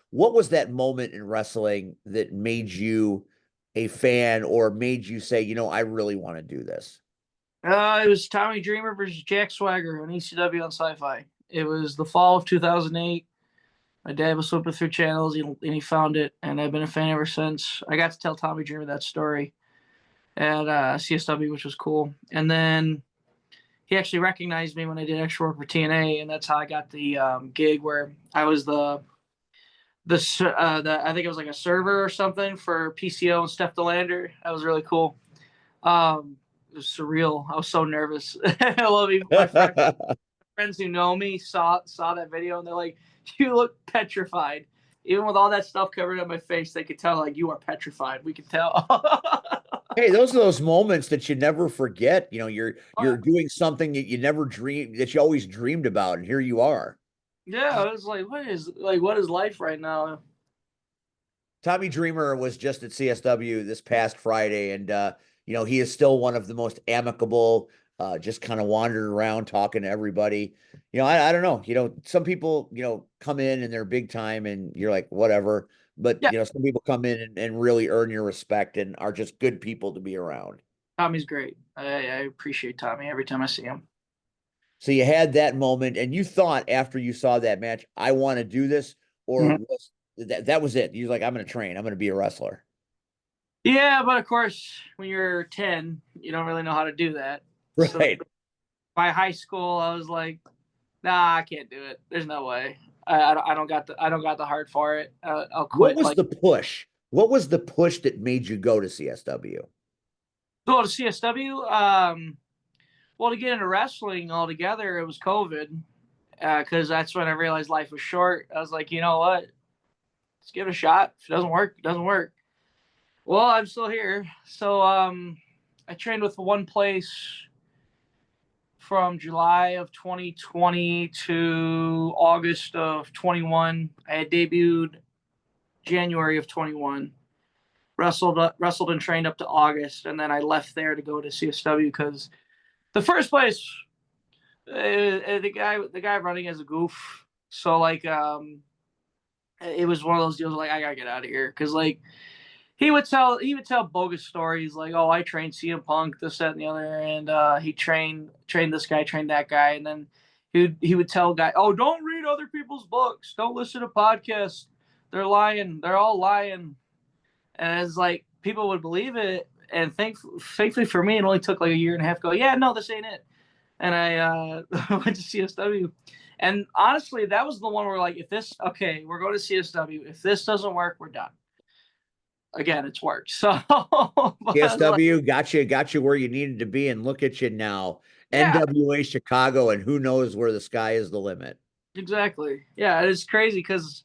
what was that moment in wrestling that made you a fan or made you say, I really want to do this? It was Tommy Dreamer versus Jack Swagger on ECW on Sci-Fi. It was the fall of 2008. My dad was flipping through channels and he found it, and I've been a fan ever since. I got to tell Tommy Dreamer that story at CSW, which was cool. And then he actually recognized me when I did extra work for TNA, and that's how I got the gig where I was the I think it was like a server or something for PCO and Steph DeLander. That was really cool. It was surreal. I was so nervous. I love you. My friends who know me saw that video, and they're like, "You look petrified." Even with all that stuff covered up my face, they could tell like you are petrified. We could tell. Hey, those are those moments that you never forget. You're doing something that you never dreamed, that you always dreamed about, and here you are. Yeah, I was like, what is life right now? Tommy Dreamer was just at CSW this past Friday, and he is still one of the most amicable, just kind of wandering around talking to everybody. I don't know. Some people, come in and they're big time and you're like, whatever. But, Yeah. Some people come in and really earn your respect and are just good people to be around. Tommy's great. I appreciate Tommy every time I see him. So you had that moment and you thought after you saw that match, I want to do this, or that was it. You're like, I'm going to train. I'm going to be a wrestler. Yeah, but of course, when you're 10, you don't really know how to do that. Right. So by high school, I was like, nah, I can't do it. There's no way. I don't got the heart for it. I'll quit. What was the push? What was the push that made you go to CSW? Go to CSW? Well, to get into wrestling altogether, it was COVID, because that's when I realized life was short. I was like, you know what? Let's give it a shot. If it doesn't work, it doesn't work. Well, I'm still here. So I trained with one place from July of 2020 to August of 21. I had debuted January of 21. Wrestled and trained up to August, and then I left there to go to CSW because the first place, the guy running as a goof. So like, it was one of those deals like I gotta get out of here because like he would tell bogus stories like, oh, I trained CM Punk, this, that, and the other, and he trained this guy, trained that guy, and then he would tell guy, oh, don't read other people's books, don't listen to podcasts, they're lying, they're all lying, and it's like people would believe it, and thankfully for me, it only took like a year and a half to go, yeah, no, this ain't it, and I went to CSW. And honestly, that was the one where like, we're going to CSW. If this doesn't work, we're done. Again, it's worked. So CSW like, got you where you needed to be, and look at you now. Yeah. NWA Chicago, and who knows where the sky is the limit. Exactly. Yeah, it's crazy because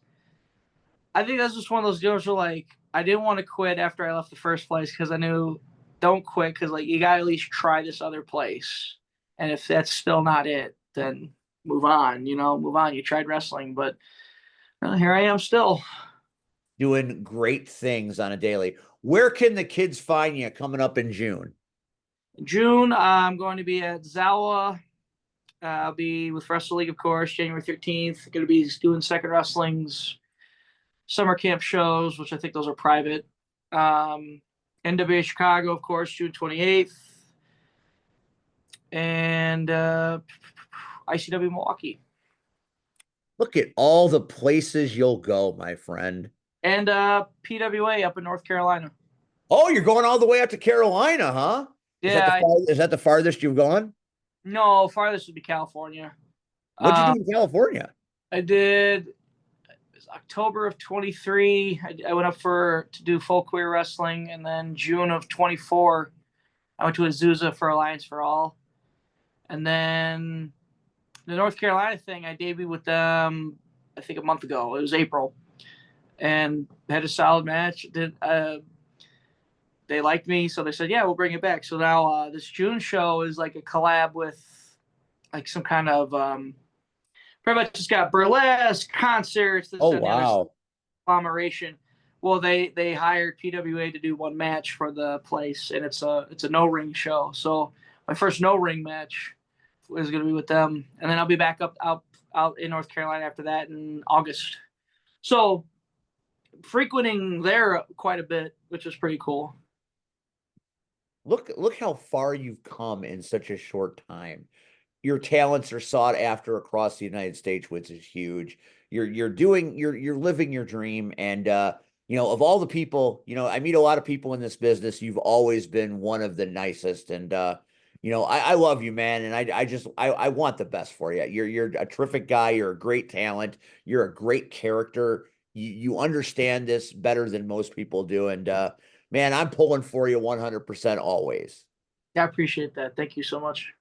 I think that's just one of those deals where like I didn't want to quit after I left the first place because I knew don't quit because like you gotta at least try this other place. And if that's still not it, then move on, move on. You tried wrestling, but here I am still. Doing great things on a daily. Where can the kids find you coming up in June? June, I'm going to be at Zawa I'll be with Wrestle League, of course, January 13th. Going to be doing Second Wrestling's summer camp shows, which I think those are private. NWA Chicago, of course, June 28th. And ICW Milwaukee. Look at all the places you'll go, my friend. And PWA up in North Carolina. Oh, you're going all the way out to Carolina, huh? Yeah. Is that the farthest you've gone? No, farthest would be California. What'd you do in California? I did October of 23. I went up to do full queer wrestling, and then June of 24, I went to Azusa for Alliance for All. And then the North Carolina thing, I debuted with them, I think a month ago. It was April. And had a solid match. They liked me, so they said, yeah, we'll bring it back. So now this June show is like a collab with like some kind of pretty much just got burlesque, concerts. Oh, wow. Agglomeration. Well, they hired PWA to do one match for the place, and it's a no-ring show. So my first no-ring match is going to be with them, and then I'll be back out in North Carolina after that in August. So frequenting there quite a bit, which is pretty cool. Look how far you've come in such a short time. Your talents are sought after across the United States, which is huge. You're living your dream. And of all the people, I meet a lot of people in this business. You've always been one of the nicest. And I love you, man. And I want the best for you. You're a terrific guy. You're a great talent. You're a great character. You understand this better than most people do. And man, I'm pulling for you 100% always. I appreciate that. Thank you so much.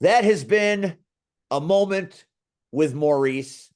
That has been a moment with Maurice,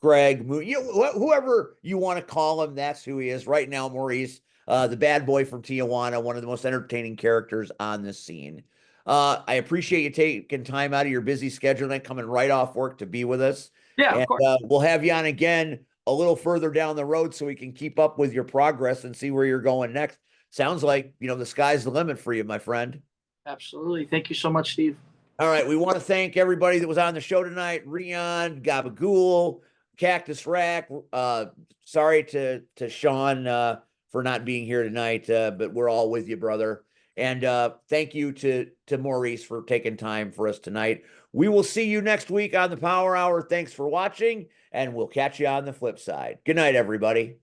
Greg, whoever you want to call him, that's who he is right now, Maurice, the bad boy from Tijuana, one of the most entertaining characters on the scene. I appreciate you taking time out of your busy schedule and coming right off work to be with us. Yeah, and, of course. We'll have you on again a little further down the road so we can keep up with your progress and see where you're going next. Sounds like, the sky's the limit for you, my friend. Absolutely. Thank you so much, Steve. All right. We want to thank everybody that was on the show tonight. Rion, Gabagool, Cactus Rack. Sorry to Sean for not being here tonight, but we're all with you, brother. And thank you to Maurice for taking time for us tonight. We will see you next week on the Power Hour. Thanks for watching, and we'll catch you on the flip side. Good night, everybody.